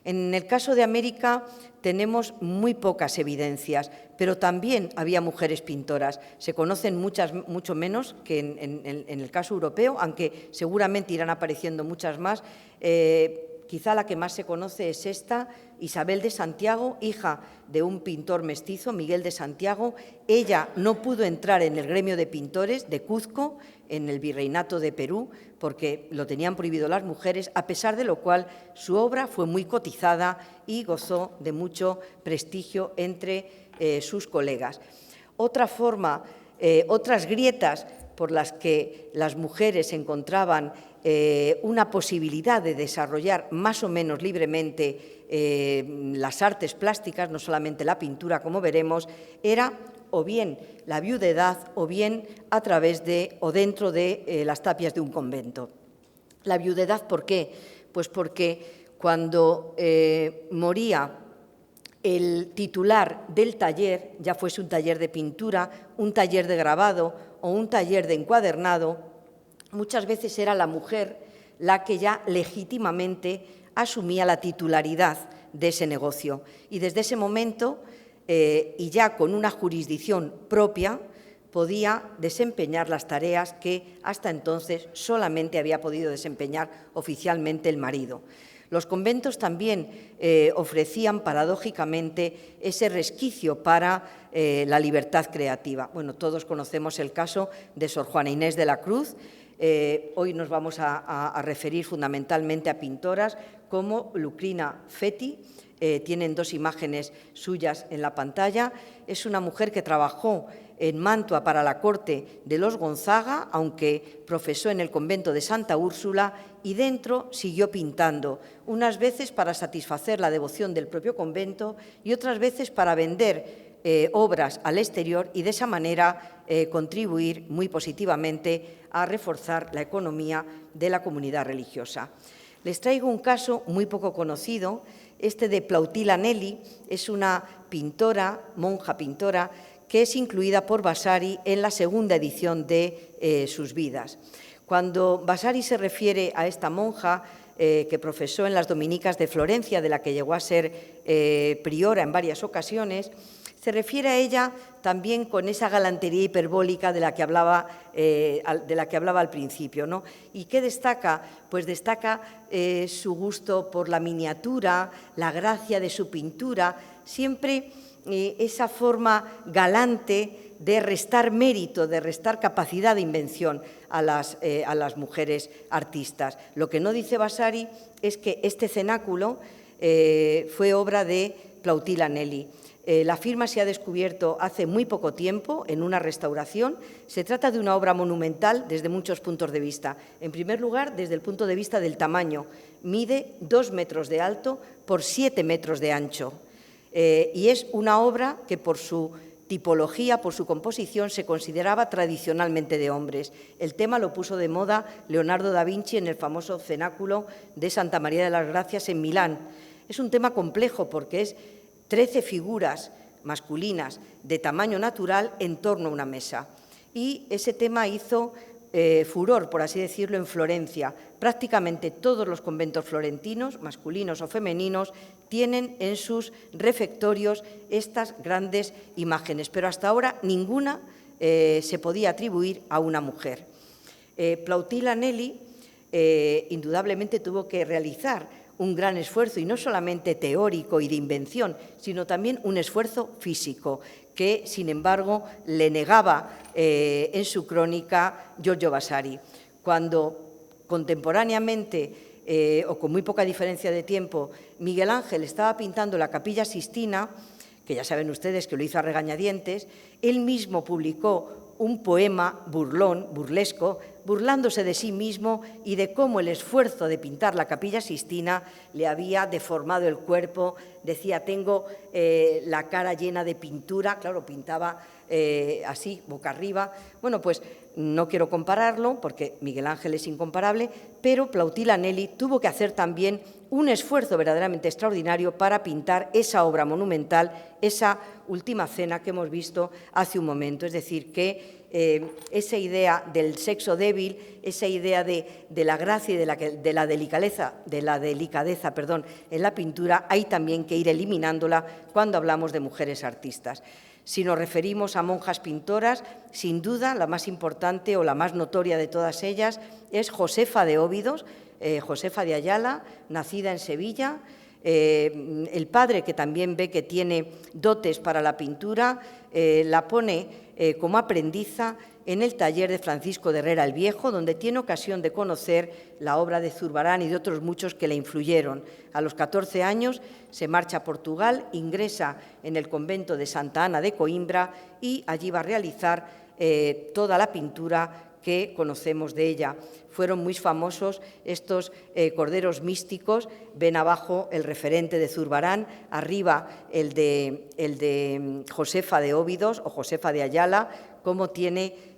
En el caso de América tenemos muy pocas evidencias, pero también había mujeres pintoras. Se conocen mucho menos que en el caso europeo, aunque seguramente irán apareciendo muchas más. Quizá la que más se conoce es esta, Isabel de Santiago, hija de un pintor mestizo, Miguel de Santiago. Ella no pudo entrar en el gremio de pintores de Cuzco, en el Virreinato de Perú, porque lo tenían prohibido las mujeres, a pesar de lo cual su obra fue muy cotizada y gozó de mucho prestigio entre sus colegas. Otra forma, otras grietas por las que las mujeres encontraban una posibilidad de desarrollar más o menos libremente las artes plásticas, no solamente la pintura, como veremos, era o bien la viudedad o bien a través de o dentro de las tapias de un convento. La viudedad, ¿por qué? Pues porque cuando moría el titular del taller, ya fuese un taller de pintura, un taller de grabado o un taller de encuadernado, muchas veces era la mujer la que ya legítimamente asumía la titularidad de ese negocio. Y desde ese momento, y ya con una jurisdicción propia, podía desempeñar las tareas que hasta entonces solamente había podido desempeñar oficialmente el marido. Los conventos también ofrecían, paradójicamente, ese resquicio para la libertad creativa. Bueno, todos conocemos el caso de Sor Juana Inés de la Cruz. Hoy nos vamos a referir fundamentalmente a pintoras como Lucrina Fetti. Tienen dos imágenes suyas en la pantalla. Es una mujer que trabajó en Mantua para la corte de los Gonzaga, aunque profesó en el convento de Santa Úrsula, y dentro siguió pintando, unas veces para satisfacer la devoción del propio convento y otras veces para vender obras al exterior y de esa manera contribuir muy positivamente a reforzar la economía de la comunidad religiosa. Les traigo un caso muy poco conocido, este de Plautila Nelli. Es una pintora, monja pintora, que es incluida por Vasari en la segunda edición de sus vidas. Cuando Vasari se refiere a esta monja que profesó en las dominicas de Florencia, de la que llegó a ser priora en varias ocasiones, se refiere a ella también con esa galantería hiperbólica de la que hablaba al principio, ¿no? ¿Y qué destaca? Pues destaca su gusto por la miniatura, la gracia de su pintura, siempre esa forma galante de restar mérito, de restar capacidad de invención a las mujeres artistas. Lo que no dice Vasari es que este cenáculo fue obra de Plautila Nelli. La firma se ha descubierto hace muy poco tiempo en una restauración. Se trata de una obra monumental desde muchos puntos de vista. En primer lugar, desde el punto de vista del tamaño. Mide 2 metros de alto por 7 metros de ancho. Y es una obra que por su tipología, por su composición, se consideraba tradicionalmente de hombres. El tema lo puso de moda Leonardo da Vinci en el famoso cenáculo de Santa María de las Gracias en Milán. Es un tema complejo porque es 13 figuras masculinas de tamaño natural en torno a una mesa. Y ese tema hizo furor, por así decirlo, en Florencia. Prácticamente todos los conventos florentinos, masculinos o femeninos, tienen en sus refectorios estas grandes imágenes, pero hasta ahora ninguna se podía atribuir a una mujer. Plautila Nelli indudablemente tuvo que realizar un gran esfuerzo, y no solamente teórico y de invención, sino también un esfuerzo físico, que, sin embargo, le negaba en su crónica Giorgio Vasari. Cuando contemporáneamente, o con muy poca diferencia de tiempo, Miguel Ángel estaba pintando la Capilla Sixtina, que ya saben ustedes que lo hizo a regañadientes, él mismo publicó un poema burlesco, burlándose de sí mismo y de cómo el esfuerzo de pintar la Capilla Sixtina le había deformado el cuerpo. Decía, tengo la cara llena de pintura, claro, pintaba así, boca arriba. Bueno, pues no quiero compararlo porque Miguel Ángel es incomparable, pero Plautila Nelli tuvo que hacer también un esfuerzo verdaderamente extraordinario para pintar esa obra monumental, esa Última Cena que hemos visto hace un momento. Es decir, que esa idea del sexo débil, esa idea de la gracia y de la delicadeza en la pintura, hay también que ir eliminándola cuando hablamos de mujeres artistas. Si nos referimos a monjas pintoras, sin duda la más importante o la más notoria de todas ellas es Josefa de Óbidos, Josefa de Ayala, nacida en Sevilla. El padre, que también ve que tiene dotes para la pintura, la pone como aprendiza en el taller de Francisco de Herrera el Viejo, donde tiene ocasión de conocer la obra de Zurbarán y de otros muchos que le influyeron. A los 14 años se marcha a Portugal, ingresa en el convento de Santa Ana de Coimbra y allí va a realizar toda la pintura que conocemos de ella. Fueron muy famosos estos corderos místicos. Ven abajo el referente de Zurbarán, arriba el de Josefa de Óbidos o Josefa de Ayala, cómo tiene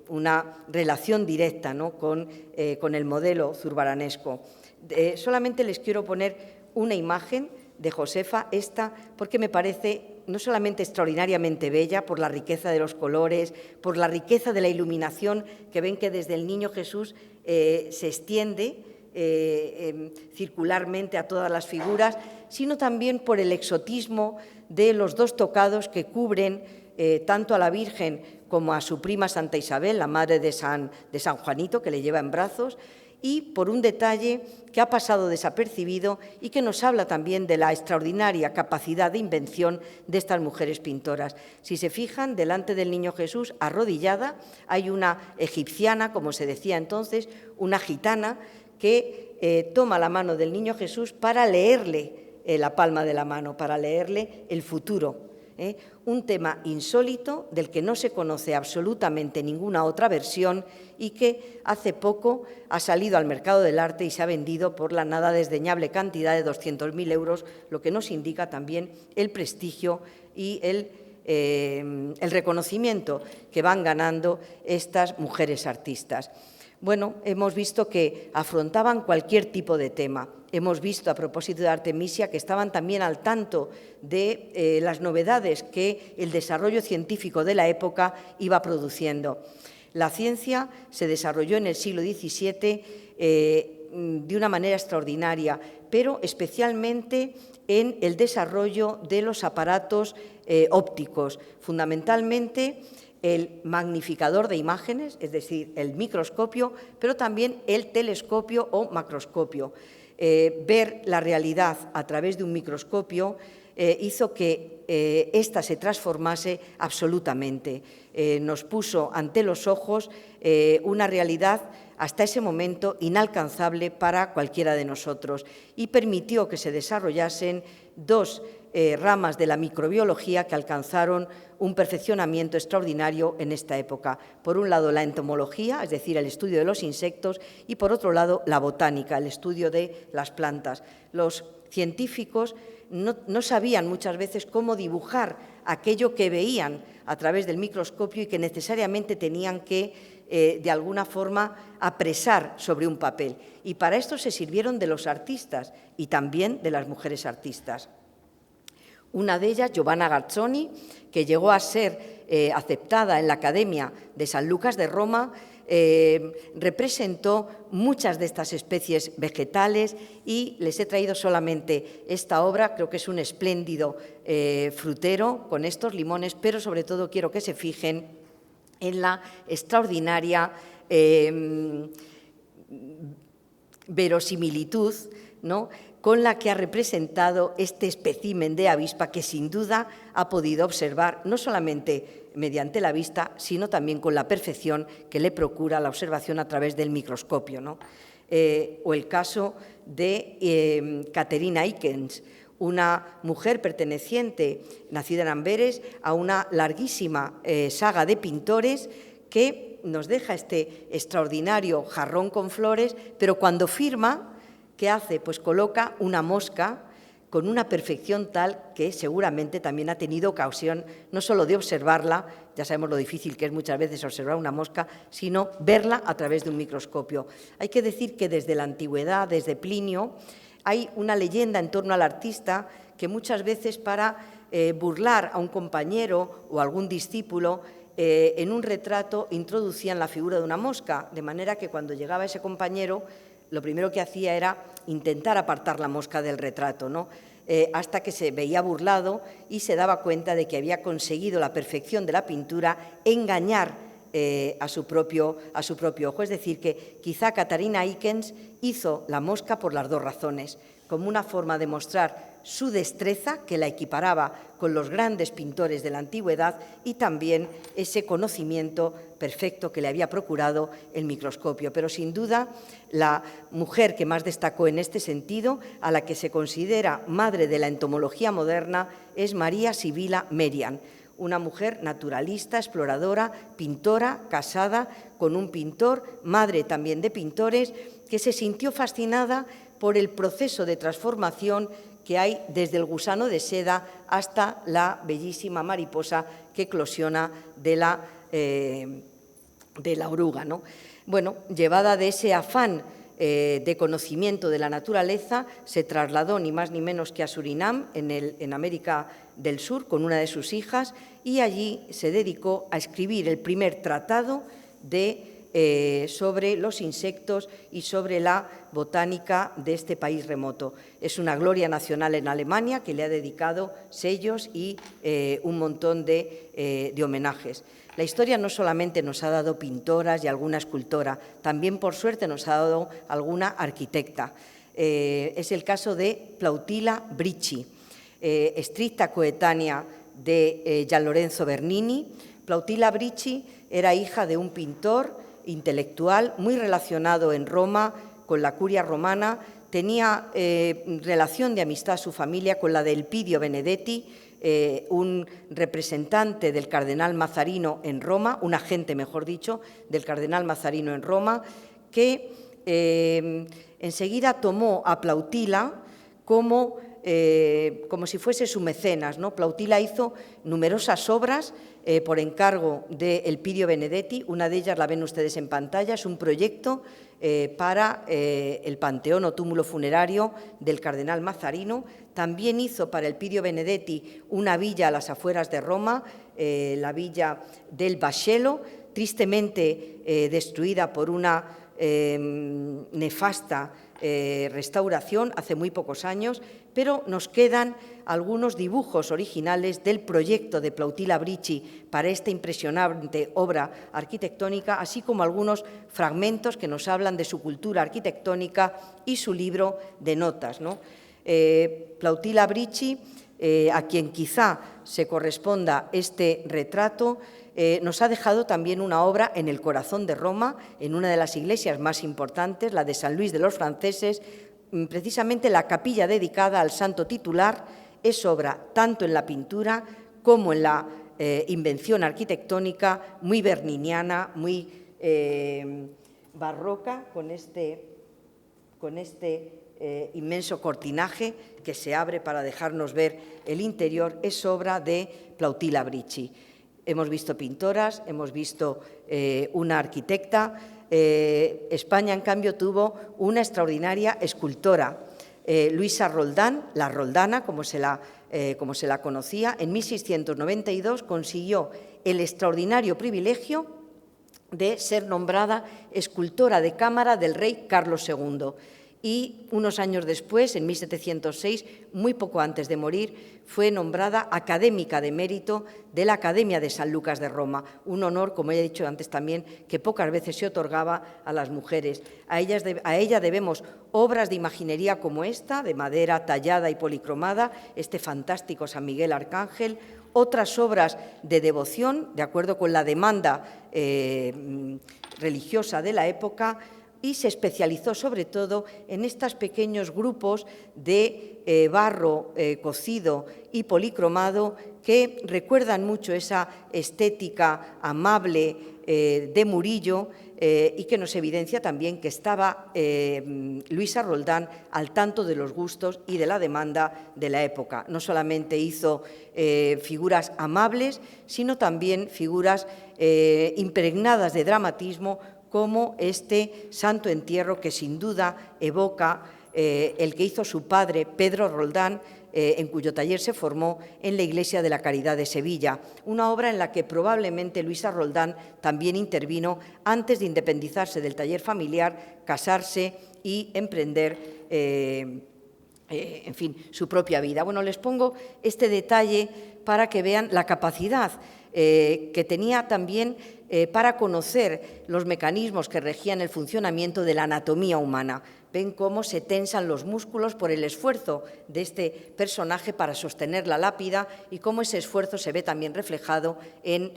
una relación directa, ¿no?, con el modelo zurbaranesco. Solamente les quiero poner una imagen de Josefa, esta, porque me parece no solamente extraordinariamente bella por la riqueza de los colores, por la riqueza de la iluminación, que ven que desde el Niño Jesús se extiende circularmente a todas las figuras, sino también por el exotismo de los dos tocados que cubren tanto a la Virgen como a su prima Santa Isabel, la madre de San Juanito, que le lleva en brazos, y por un detalle que ha pasado desapercibido y que nos habla también de la extraordinaria capacidad de invención de estas mujeres pintoras. Si se fijan, delante del Niño Jesús, arrodillada, hay una egipciana, como se decía entonces, una gitana, que toma la mano del Niño Jesús para leerle la palma de la mano, para leerle el futuro. Un tema insólito del que no se conoce absolutamente ninguna otra versión y que hace poco ha salido al mercado del arte y se ha vendido por la nada desdeñable cantidad de 200.000 euros, lo que nos indica también el prestigio y el reconocimiento que van ganando estas mujeres artistas. Bueno, hemos visto que afrontaban cualquier tipo de tema. Hemos visto, a propósito de Artemisia, que estaban también al tanto de las novedades que el desarrollo científico de la época iba produciendo. La ciencia se desarrolló en el siglo XVII de una manera extraordinaria, pero especialmente en el desarrollo de los aparatos ópticos, fundamentalmente el magnificador de imágenes, es decir, el microscopio, pero también el telescopio o macroscopio. Ver la realidad a través de un microscopio hizo que ésta se transformase absolutamente. Nos puso ante los ojos una realidad hasta ese momento inalcanzable para cualquiera de nosotros y permitió que se desarrollasen dos ramas de la microbiología que alcanzaron un perfeccionamiento extraordinario en esta época. Por un lado, la entomología, es decir, el estudio de los insectos, y por otro lado, la botánica, el estudio de las plantas. Los científicos no sabían muchas veces cómo dibujar aquello que veían a través del microscopio y que necesariamente tenían que, de alguna forma, apresar sobre un papel. Y para esto se sirvieron de los artistas y también de las mujeres artistas. Una de ellas, Giovanna Garzoni, que llegó a ser aceptada en la Academia de San Lucas de Roma, representó muchas de estas especies vegetales y les he traído solamente esta obra. Creo que es un espléndido frutero con estos limones, pero sobre todo quiero que se fijen en la extraordinaria verosimilitud, ¿no?, con la que ha representado este espécimen de avispa que sin duda ha podido observar no solamente mediante la vista, sino también con la perfección que le procura la observación a través del microscopio, ¿no? O el caso de Caterina Eikens, una mujer perteneciente, nacida en Amberes, a una larguísima saga de pintores que nos deja este extraordinario jarrón con flores, pero cuando firma, ¿qué hace? Pues coloca una mosca con una perfección tal que seguramente también ha tenido ocasión no solo de observarla, ya sabemos lo difícil que es muchas veces observar una mosca, sino verla a través de un microscopio. Hay que decir que desde la antigüedad, desde Plinio, hay una leyenda en torno al artista que muchas veces para burlar a un compañero o a algún discípulo en un retrato introducían la figura de una mosca, de manera que cuando llegaba ese compañero, lo primero que hacía era intentar apartar la mosca del retrato, ¿no? Hasta que se veía burlado y se daba cuenta de que había conseguido la perfección de la pintura engañar a su propio ojo. Es decir, que quizá Katarina Eikens hizo la mosca por las dos razones, como una forma de mostrar su destreza, que la equiparaba con los grandes pintores de la antigüedad, y también ese conocimiento perfecto que le había procurado el microscopio. Pero sin duda la mujer que más destacó en este sentido, a la que se considera madre de la entomología moderna, es María Sibila Merian, una mujer naturalista, exploradora, pintora, casada con un pintor, madre también de pintores, que se sintió fascinada por el proceso de transformación que hay desde el gusano de seda hasta la bellísima mariposa que eclosiona de la oruga, ¿no? Bueno, llevada de ese afán de conocimiento de la naturaleza, se trasladó ni más ni menos que a Surinam, en América del Sur, con una de sus hijas, y allí se dedicó a escribir el primer tratado sobre los insectos y sobre la botánica de este país remoto. Es una gloria nacional en Alemania, que le ha dedicado sellos y un montón de homenajes. La historia no solamente nos ha dado pintoras y alguna escultora, también, por suerte, nos ha dado alguna arquitecta. Es el caso de Plautilla Bricci, estricta coetánea de Gian Lorenzo Bernini. Plautilla Bricci era hija de un pintor intelectual muy relacionado en Roma con la curia romana. Tenía relación de amistad su familia con la de Elpidio Benedetti, un representante del cardenal Mazarino en Roma, un agente, mejor dicho, del cardenal Mazarino en Roma, que enseguida tomó a Plautilla como si fuese su mecenas, ¿no? Plautilla hizo numerosas obras por encargo de Elpidio Benedetti. Una de ellas la ven ustedes en pantalla, es un proyecto para el panteón o túmulo funerario del cardenal Mazarino. También hizo para Elpidio Benedetti una villa a las afueras de Roma, la villa del Vascello, tristemente destruida por una nefasta restauración hace muy pocos años, pero nos quedan algunos dibujos originales del proyecto de Plautilla Bricci para esta impresionante obra arquitectónica, así como algunos fragmentos que nos hablan de su cultura arquitectónica y su libro de notas, ¿no? Plautilla Bricci, a quien quizá se corresponda este retrato, nos ha dejado también una obra en el corazón de Roma, en una de las iglesias más importantes, la de San Luis de los Franceses. Precisamente la capilla dedicada al santo titular es obra tanto en la pintura como en la invención arquitectónica, muy berniniana, muy barroca, con este inmenso cortinaje que se abre para dejarnos ver el interior. Es obra de Plautilla Bricci. Hemos visto pintoras, hemos visto una arquitecta. España, en cambio, tuvo una extraordinaria escultora, Luisa Roldán, la Roldana, como se la conocía. En 1692 consiguió el extraordinario privilegio de ser nombrada escultora de cámara del rey Carlos II. Y unos años después, en 1706, muy poco antes de morir, fue nombrada académica de mérito de la Academia de San Lucas de Roma, un honor, como he dicho antes también, que pocas veces se otorgaba a las mujeres. A ella debemos obras de imaginería como esta, de madera tallada y policromada, este fantástico San Miguel Arcángel, otras obras de devoción, de acuerdo con la demanda religiosa de la época, y se especializó sobre todo en estos pequeños grupos de barro cocido y policromado que recuerdan mucho esa estética amable de Murillo y que nos evidencia también que estaba Luisa Roldán al tanto de los gustos y de la demanda de la época. No solamente hizo figuras amables, sino también figuras impregnadas de dramatismo, como este Santo Entierro, que sin duda evoca el que hizo su padre, Pedro Roldán, en cuyo taller se formó en la Iglesia de la Caridad de Sevilla, una obra en la que probablemente Luisa Roldán también intervino antes de independizarse del taller familiar, casarse y emprender en fin, su propia vida. Bueno, les pongo este detalle para que vean la capacidad que tenía también para conocer los mecanismos que regían el funcionamiento de la anatomía humana. Ven cómo se tensan los músculos por el esfuerzo de este personaje para sostener la lápida y cómo ese esfuerzo se ve también reflejado en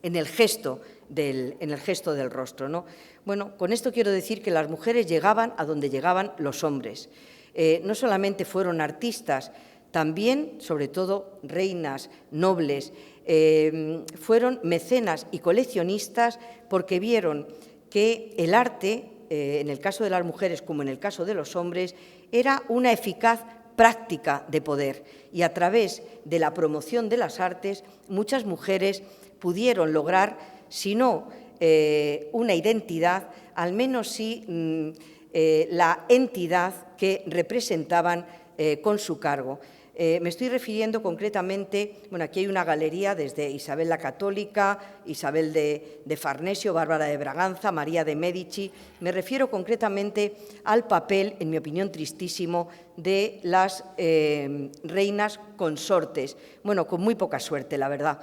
el gesto del rostro, ¿no? Bueno, con esto quiero decir que las mujeres llegaban a donde llegaban los hombres. No solamente fueron artistas, también, sobre todo, reinas, nobles, fueron mecenas y coleccionistas porque vieron que el arte, en el caso de las mujeres como en el caso de los hombres, era una eficaz práctica de poder y a través de la promoción de las artes muchas mujeres pudieron lograr, si no una identidad, al menos sí la entidad que representaban con su cargo. Me estoy refiriendo concretamente, bueno, aquí hay una galería desde Isabel la Católica, Isabel de Farnesio, Bárbara de Braganza, María de Médici. Me refiero concretamente al papel, en mi opinión tristísimo, de las reinas consortes. Bueno, con muy poca suerte, la verdad.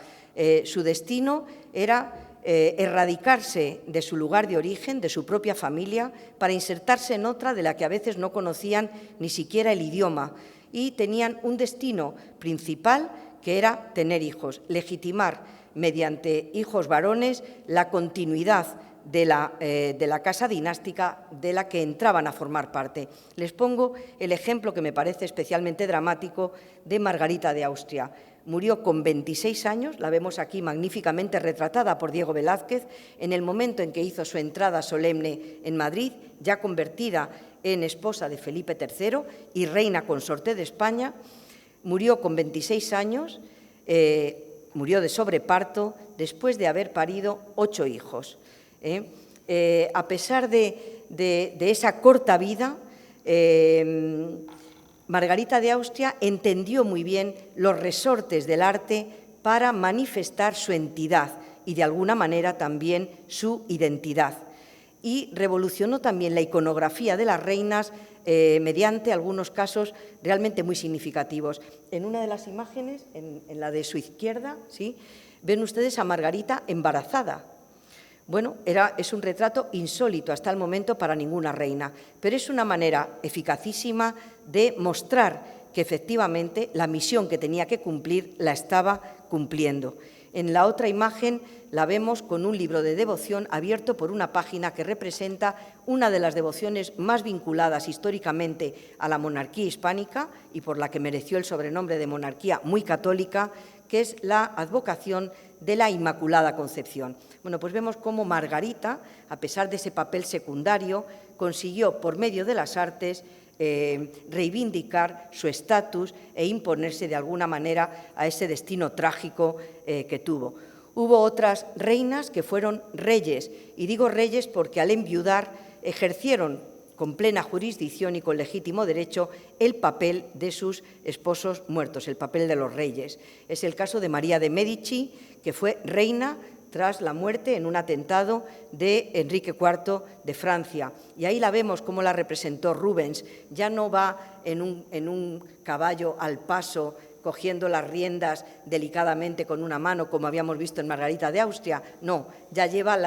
Su destino era erradicarse de su lugar de origen, de su propia familia, para insertarse en otra de la que a veces no conocían ni siquiera el idioma, y tenían un destino principal que era tener hijos, legitimar mediante hijos varones la continuidad de la casa dinástica de la que entraban a formar parte. Les pongo el ejemplo que me parece especialmente dramático de Margarita de Austria. Murió con 26 años, la vemos aquí magníficamente retratada por Diego Velázquez, en el momento en que hizo su entrada solemne en Madrid, ya convertida en esposa de Felipe III y reina consorte de España. Murió con 26 años, murió de sobreparto después de haber parido 8 hijos. A pesar de esa corta vida, Margarita de Austria entendió muy bien los resortes del arte para manifestar su entidad y, de alguna manera, también su identidad. Y revolucionó también la iconografía de las reinas mediante algunos casos realmente muy significativos. En una de las imágenes, en la de su izquierda, ¿sí?, ven ustedes a Margarita embarazada. Bueno, es un retrato insólito hasta el momento para ninguna reina, pero es una manera eficacísima de mostrar que efectivamente la misión que tenía que cumplir la estaba cumpliendo. En la otra imagen la vemos con un libro de devoción abierto por una página que representa una de las devociones más vinculadas históricamente a la monarquía hispánica y por la que mereció el sobrenombre de monarquía muy católica, que es la advocación de la Inmaculada Concepción. Bueno, pues vemos cómo Margarita, a pesar de ese papel secundario, consiguió, por medio de las artes, reivindicar su estatus e imponerse de alguna manera a ese destino trágico que tuvo. Hubo otras reinas que fueron reyes, y digo reyes porque al enviudar ejercieron con plena jurisdicción y con legítimo derecho el papel de sus esposos muertos, el papel de los reyes. Es el caso de María de Médici, que fue reina tras la muerte en un atentado de Enrique IV de Francia. Y ahí la vemos cómo la representó Rubens. Ya no va en un caballo al paso, cogiendo las riendas delicadamente con una mano, como habíamos visto en Margarita de Austria. No, ya lleva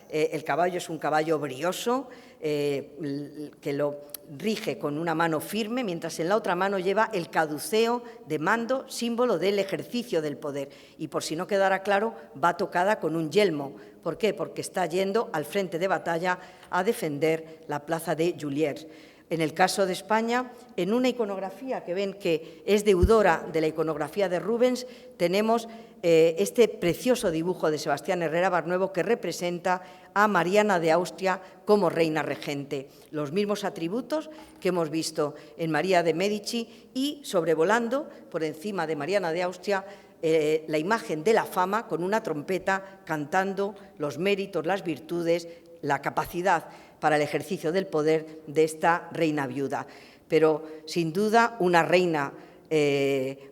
el caballo es un caballo brioso, que lo rige con una mano firme, mientras en la otra mano lleva el caduceo de mando, símbolo del ejercicio del poder. Y por si no quedara claro, va tocada con un yelmo. ¿Por qué? Porque está yendo al frente de batalla a defender la plaza de Juliers. En el caso de España, en una iconografía que ven que es deudora de la iconografía de Rubens, tenemos este precioso dibujo de Sebastián Herrera Barnuevo que representa a Mariana de Austria como reina regente. Los mismos atributos que hemos visto en María de Médici y sobrevolando por encima de Mariana de Austria la imagen de la fama con una trompeta cantando los méritos, las virtudes, la capacidad para el ejercicio del poder de esta reina viuda. pero sin duda una reina,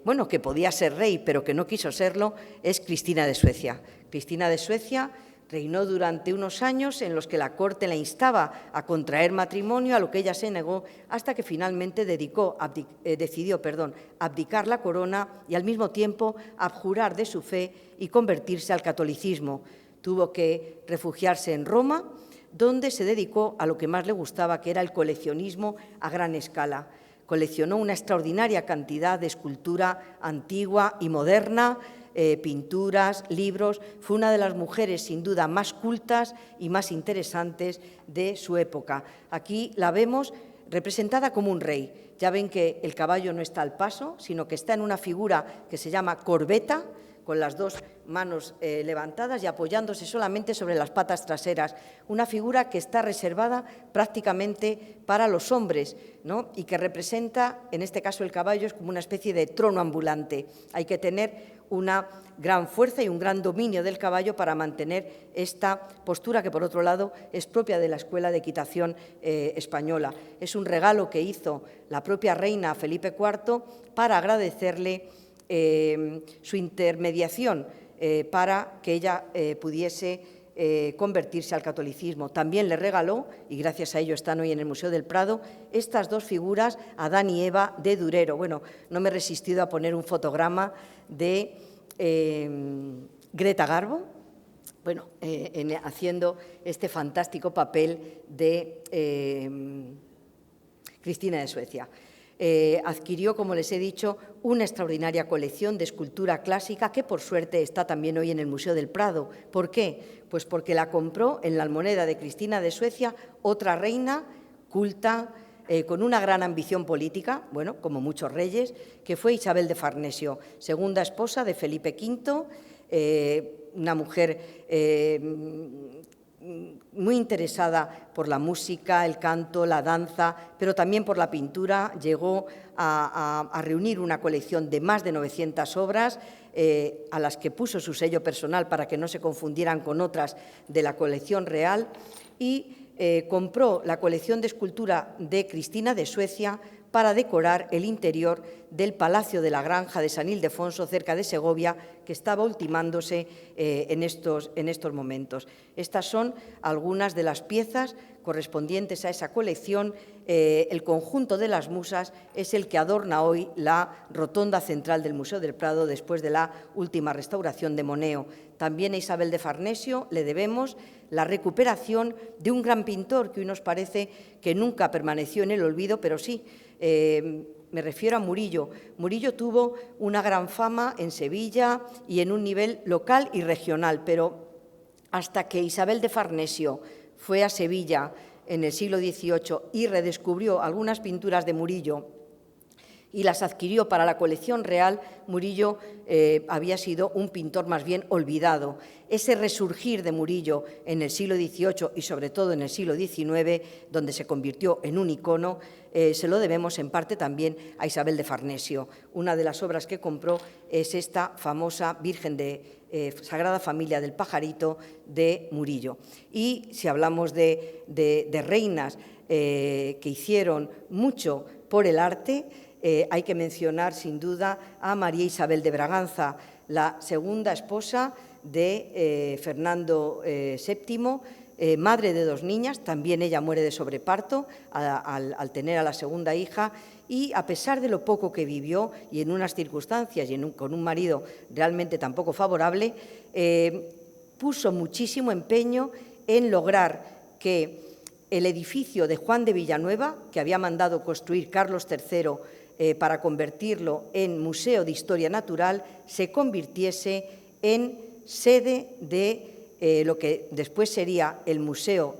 bueno, que podía ser rey, pero que no quiso serlo, es Cristina de Suecia. Cristina de Suecia reinó durante unos años en los que la corte la instaba a contraer matrimonio, a lo que ella se negó, hasta que finalmente decidió abdicar la corona y al mismo tiempo abjurar de su fe y convertirse al catolicismo. Tuvo que refugiarse en Roma, donde se dedicó a lo que más le gustaba, que era el coleccionismo a gran escala. Coleccionó una extraordinaria cantidad de escultura antigua y moderna, pinturas, libros. Fue una de las mujeres, sin duda, más cultas y más interesantes de su época. Aquí la vemos representada como un rey. Ya ven que el caballo no está al paso, sino que está en una figura que se llama corbeta, con las dos manos levantadas y apoyándose solamente sobre las patas traseras. Una figura que está reservada prácticamente para los hombres, ¿no? Y que representa, en este caso el caballo, es como una especie de trono ambulante. Hay que tener una gran fuerza y un gran dominio del caballo para mantener esta postura que, por otro lado, es propia de la Escuela de Equitación española. Es un regalo que hizo la propia reina a Felipe IV para agradecerle su intermediación para que ella pudiese convertirse al catolicismo. También le regaló, y gracias a ello están hoy en el Museo del Prado, estas dos figuras, Adán y Eva de Durero. Bueno, no me he resistido a poner un fotograma de Greta Garbo, bueno, haciendo este fantástico papel de Cristina de Suecia. Adquirió, como les he dicho, una extraordinaria colección de escultura clásica que, por suerte, está también hoy en el Museo del Prado. ¿Por qué? Pues porque la compró en la almoneda de Cristina de Suecia otra reina culta, con una gran ambición política, bueno, como muchos reyes, que fue Isabel de Farnesio, segunda esposa de Felipe V, una mujer muy interesada por la música, el canto, la danza, pero también por la pintura. Llegó a reunir una colección de más de 900 obras, a las que puso su sello personal para que no se confundieran con otras de la colección real, y compró la colección de escultura de Cristina de Suecia para decorar el interior del Palacio de la Granja de San Ildefonso, cerca de Segovia, que estaba ultimándose en estos momentos. Estas son algunas de las piezas correspondientes a esa colección. El conjunto de las musas es el que adorna hoy la rotonda central del Museo del Prado después de la última restauración de Moneo. También a Isabel de Farnesio le debemos la recuperación de un gran pintor que hoy nos parece que nunca permaneció en el olvido, pero sí, me refiero a Murillo. Murillo tuvo una gran fama en Sevilla y en un nivel local y regional, pero hasta que Isabel de Farnesio fue a Sevilla en el siglo XVIII y redescubrió algunas pinturas de Murillo y las adquirió para la colección real, Murillo había sido un pintor más bien olvidado. Ese resurgir de Murillo en el siglo XVIII y sobre todo en el siglo XIX, donde se convirtió en un icono, se lo debemos en parte también a Isabel de Farnesio. Una de las obras que compró es esta famosa Virgen de Sagrada Familia del Pajarito de Murillo. Y si hablamos de reinas que hicieron mucho por el arte, hay que mencionar sin duda a María Isabel de Braganza, la segunda esposa de Fernando VII, madre de dos niñas. También ella muere de sobreparto al tener a la segunda hija, y a pesar de lo poco que vivió y en unas circunstancias y con un marido realmente tan poco favorable, puso muchísimo empeño en lograr que el edificio de Juan de Villanueva, que había mandado construir Carlos III para convertirlo en Museo de Historia Natural, se convirtiese en sede de lo que después sería el Museo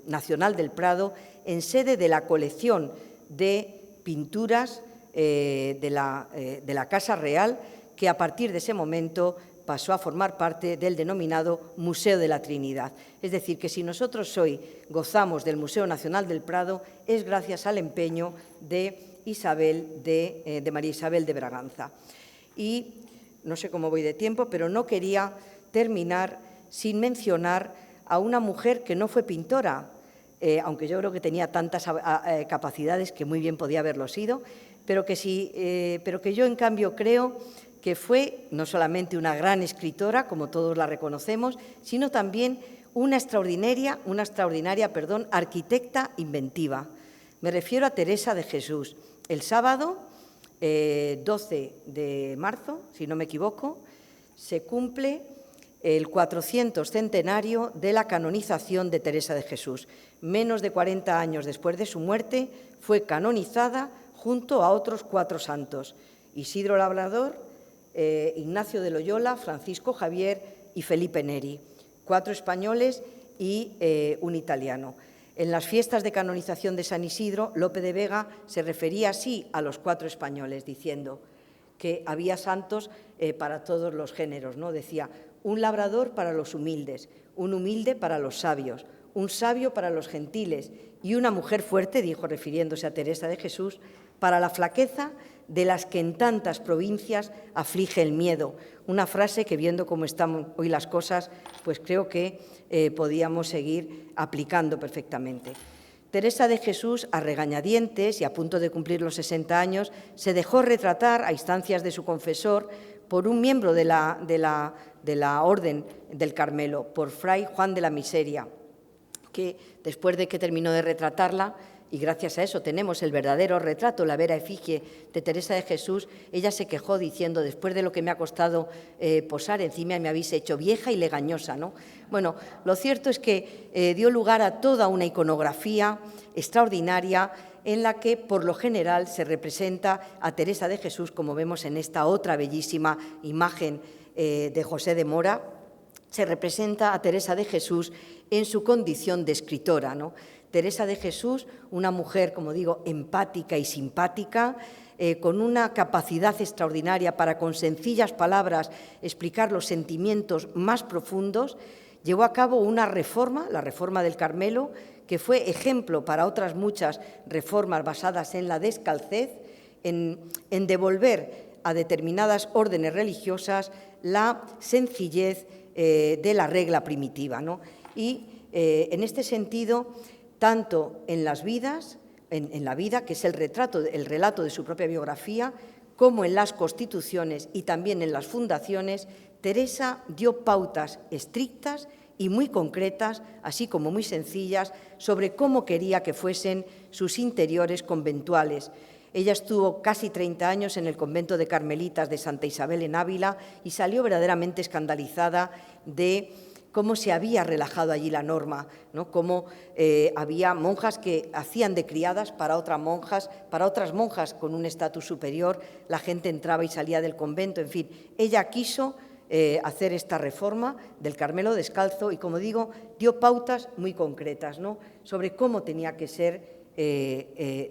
Nacional del Prado, en sede de la colección de pinturas de la Casa Real, que a partir de ese momento pasó a formar parte del denominado Museo de la Trinidad. Es decir, que si nosotros hoy gozamos del Museo Nacional del Prado, es gracias al empeño de María Isabel de Braganza. Y no sé cómo voy de tiempo, pero no quería terminar sin mencionar a una mujer que no fue pintora, aunque yo creo que tenía tantas capacidades que muy bien podía haberlo sido, pero que yo en cambio creo que fue no solamente una gran escritora, como todos la reconocemos, sino también una extraordinaria arquitecta inventiva. Me refiero a Teresa de Jesús. El sábado 12 de marzo, si no me equivoco, se cumple el 400 centenario de la canonización de Teresa de Jesús. Menos de 40 años después de su muerte, fue canonizada junto a otros 4 santos: Isidro Labrador, Ignacio de Loyola, Francisco Javier y Felipe Neri, 4 españoles y un italiano. En las fiestas de canonización de San Isidro, Lope de Vega se refería así a los 4 españoles, diciendo que había santos para todos los géneros, ¿no? Decía: un labrador para los humildes, un humilde para los sabios, un sabio para los gentiles y una mujer fuerte, dijo refiriéndose a Teresa de Jesús, para la flaqueza de las que en tantas provincias aflige el miedo. Una frase que, viendo cómo están hoy las cosas, pues creo que podíamos seguir aplicando perfectamente. Teresa de Jesús, a regañadientes y a punto de cumplir los 60 años, se dejó retratar a instancias de su confesor por un miembro de la Orden del Carmelo, por Fray Juan de la Miseria, que después de que terminó de retratarla, y gracias a eso tenemos el verdadero retrato, la vera efigie de Teresa de Jesús, ella se quejó diciendo: después de lo que me ha costado posar encima, me habéis hecho vieja y legañosa, ¿no? Bueno, lo cierto es que dio lugar a toda una iconografía extraordinaria en la que, por lo general, se representa a Teresa de Jesús, como vemos en esta otra bellísima imagen de José de Mora. Se representa a Teresa de Jesús en su condición de escritora, ¿no? Teresa de Jesús, una mujer, como digo, empática y simpática, con una capacidad extraordinaria para, con sencillas palabras, explicar los sentimientos más profundos, llevó a cabo una reforma, la Reforma del Carmelo, que fue ejemplo para otras muchas reformas basadas en la descalcez, en devolver a determinadas órdenes religiosas la sencillez de la regla primitiva, ¿no? Y en este sentido, tanto en las vidas, en la vida, que es el relato de su propia biografía, como en las constituciones y también en las fundaciones, Teresa dio pautas estrictas y muy concretas, así como muy sencillas, sobre cómo quería que fuesen sus interiores conventuales. Ella estuvo casi 30 años en el convento de Carmelitas de Santa Isabel en Ávila y salió verdaderamente escandalizada de cómo se había relajado allí la norma, ¿no? Cómo había monjas que hacían de criadas para otras monjas con un estatus superior. La gente entraba y salía del convento, en fin. Ella quiso hacer esta reforma del Carmelo descalzo y, como digo, dio pautas muy concretas, ¿no?, sobre cómo tenía que ser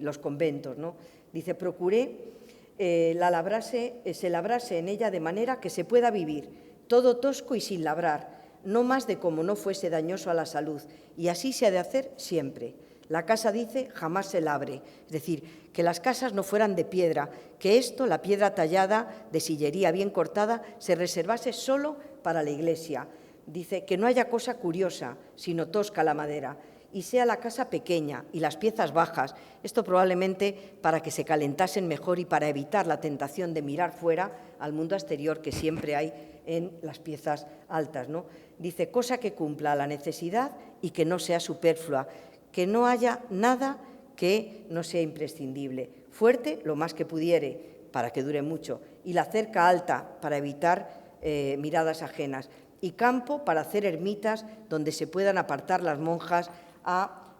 los conventos, ¿no? Dice: procuré se labrase en ella de manera que se pueda vivir, todo tosco y sin labrar, no más de como no fuese dañoso a la salud, y así se ha de hacer siempre. La casa, dice, jamás se labre, es decir, que las casas no fueran de piedra, que esto, la piedra tallada de sillería bien cortada, se reservase solo para la iglesia. Dice que no haya cosa curiosa, sino tosca la madera, y sea la casa pequeña y las piezas bajas, esto probablemente para que se calentasen mejor y para evitar la tentación de mirar fuera al mundo exterior que siempre hay en las piezas altas, ¿no? Dice: cosa que cumpla la necesidad y que no sea superflua, que no haya nada que no sea imprescindible, fuerte lo más que pudiere para que dure mucho, y la cerca alta para evitar miradas ajenas, y campo para hacer ermitas donde se puedan apartar las monjas a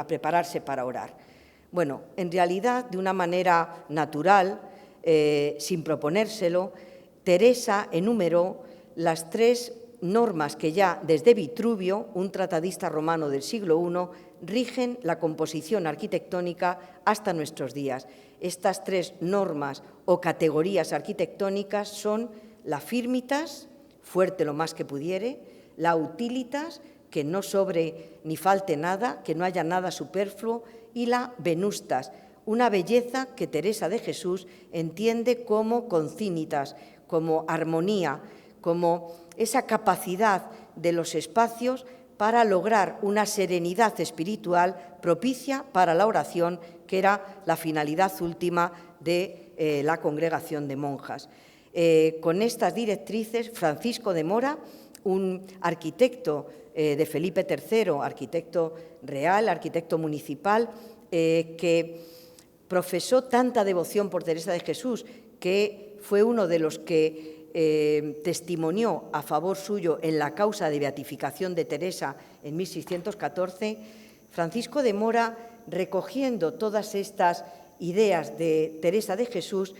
prepararse para orar. Bueno, en realidad, de una manera natural, sin proponérselo, Teresa enumeró las 3 normas que ya desde Vitruvio, un tratadista romano del siglo I, rigen la composición arquitectónica hasta nuestros días. Estas 3 normas o categorías arquitectónicas son la firmitas, fuerte lo más que pudiere, la utilitas, que no sobre ni falte nada, que no haya nada superfluo, y la venustas, una belleza que Teresa de Jesús entiende como concinitas, como armonía, como esa capacidad de los espacios para lograr una serenidad espiritual propicia para la oración, que era la finalidad última de la congregación de monjas. Con estas directrices, Francisco de Mora, un arquitecto de Felipe III, arquitecto real, arquitecto municipal, que profesó tanta devoción por Teresa de Jesús, que fue uno de los que testimonió a favor suyo en la causa de beatificación de Teresa en 1614, Francisco de Mora, recogiendo todas estas ideas de Teresa de Jesús,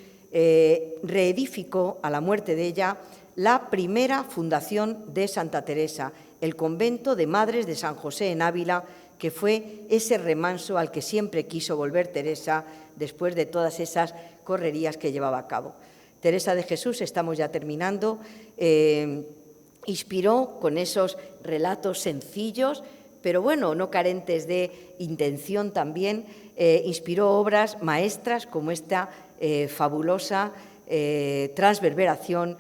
reedificó a la muerte de ella la primera fundación de Santa Teresa, el convento de Madres de San José en Ávila, que fue ese remanso al que siempre quiso volver Teresa después de todas esas correrías que llevaba a cabo. Teresa de Jesús, estamos ya terminando, inspiró con esos relatos sencillos, pero bueno, no carentes de intención también, inspiró obras maestras como esta fabulosa transverberación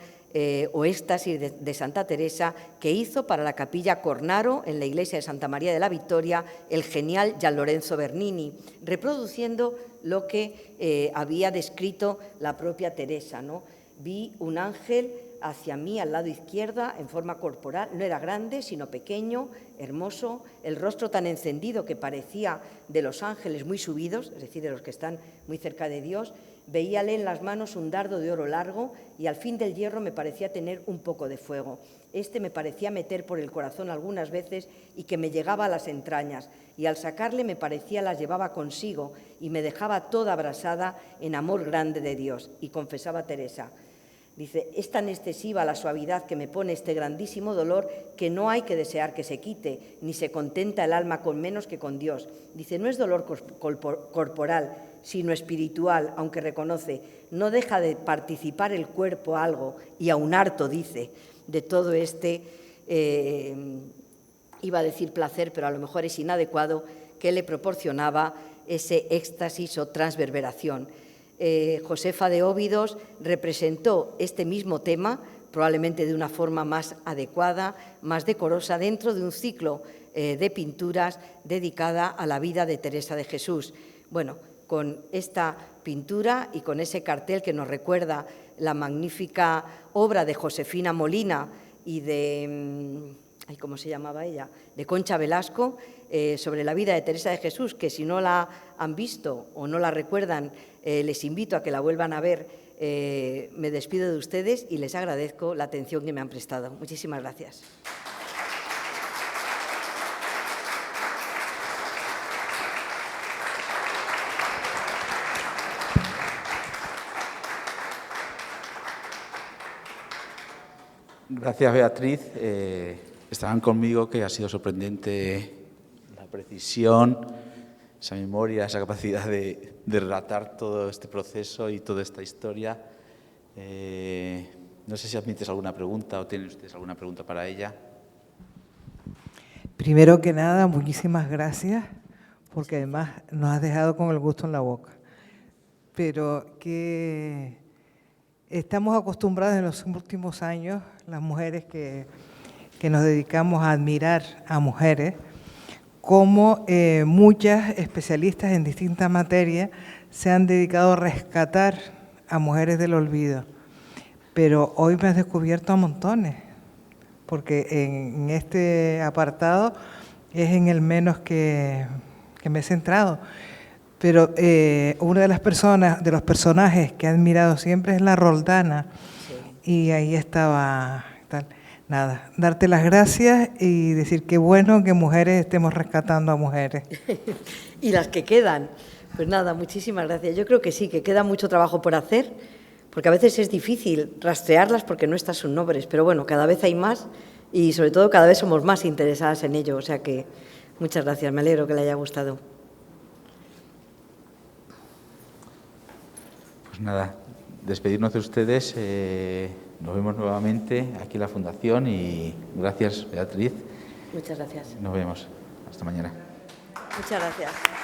o éxtasis de Santa Teresa, que hizo para la capilla Cornaro en la iglesia de Santa María de la Victoria el genial Gian Lorenzo Bernini, reproduciendo lo que había descrito la propia Teresa, ¿no? Vi un ángel hacia mí al lado izquierda en forma corporal, no era grande sino pequeño, hermoso, el rostro tan encendido que parecía de los ángeles muy subidos, es decir, de los que están muy cerca de Dios. Veíale en las manos un dardo de oro largo y al fin del hierro me parecía tener un poco de fuego. Este me parecía meter por el corazón algunas veces y que me llegaba a las entrañas, y al sacarle me parecía las llevaba consigo y me dejaba toda abrasada en amor grande de Dios. Y confesaba Teresa, dice, es tan excesiva la suavidad que me pone este grandísimo dolor que no hay que desear que se quite, ni se contenta el alma con menos que con Dios. Dice, no es dolor corporal, sino espiritual, aunque reconoce, no deja de participar el cuerpo algo, y aun harto, dice, de todo este, iba a decir placer, pero a lo mejor es inadecuado, que le proporcionaba ese éxtasis o transverberación. Josefa de Óbidos representó este mismo tema, probablemente de una forma más adecuada, más decorosa, dentro de un ciclo de pinturas dedicada a la vida de Teresa de Jesús. Bueno, con esta pintura y con ese cartel que nos recuerda la magnífica obra de Josefina Molina y de, ¿cómo se llamaba ella?, de Concha Velasco, sobre la vida de Teresa de Jesús, que si no la han visto o no la recuerdan, les invito a que la vuelvan a ver. Me despido de ustedes y les agradezco la atención que me han prestado. Muchísimas gracias. Gracias, Beatriz. Estaban conmigo que ha sido sorprendente la precisión, esa memoria, esa capacidad de relatar todo este proceso y toda esta historia. No sé si admites alguna pregunta o tienen ustedes alguna pregunta para ella. Primero que nada, muchísimas gracias, porque además nos has dejado con el gusto en la boca. Pero que estamos acostumbrados en los últimos años, las mujeres que nos dedicamos a admirar a mujeres, como muchas especialistas en distintas materias se han dedicado a rescatar a mujeres del olvido. Pero hoy me has descubierto a montones, porque en este apartado es en el menos que me he centrado. Pero una de las personas, de los personajes que he admirado siempre es la Roldana, sí. Y ahí estaba, tal. Nada, darte las gracias y decir que bueno que mujeres estemos rescatando a mujeres. Y las que quedan. Pues nada, muchísimas gracias. Yo creo que sí, que queda mucho trabajo por hacer, porque a veces es difícil rastrearlas porque no están sus nombres, pero bueno, cada vez hay más y sobre todo cada vez somos más interesadas en ello, o sea que muchas gracias, me alegro que le haya gustado. Pues nada, despedirnos de ustedes, nos vemos nuevamente aquí en la Fundación y gracias, Beatriz. Muchas gracias. Nos vemos, hasta mañana. Muchas gracias.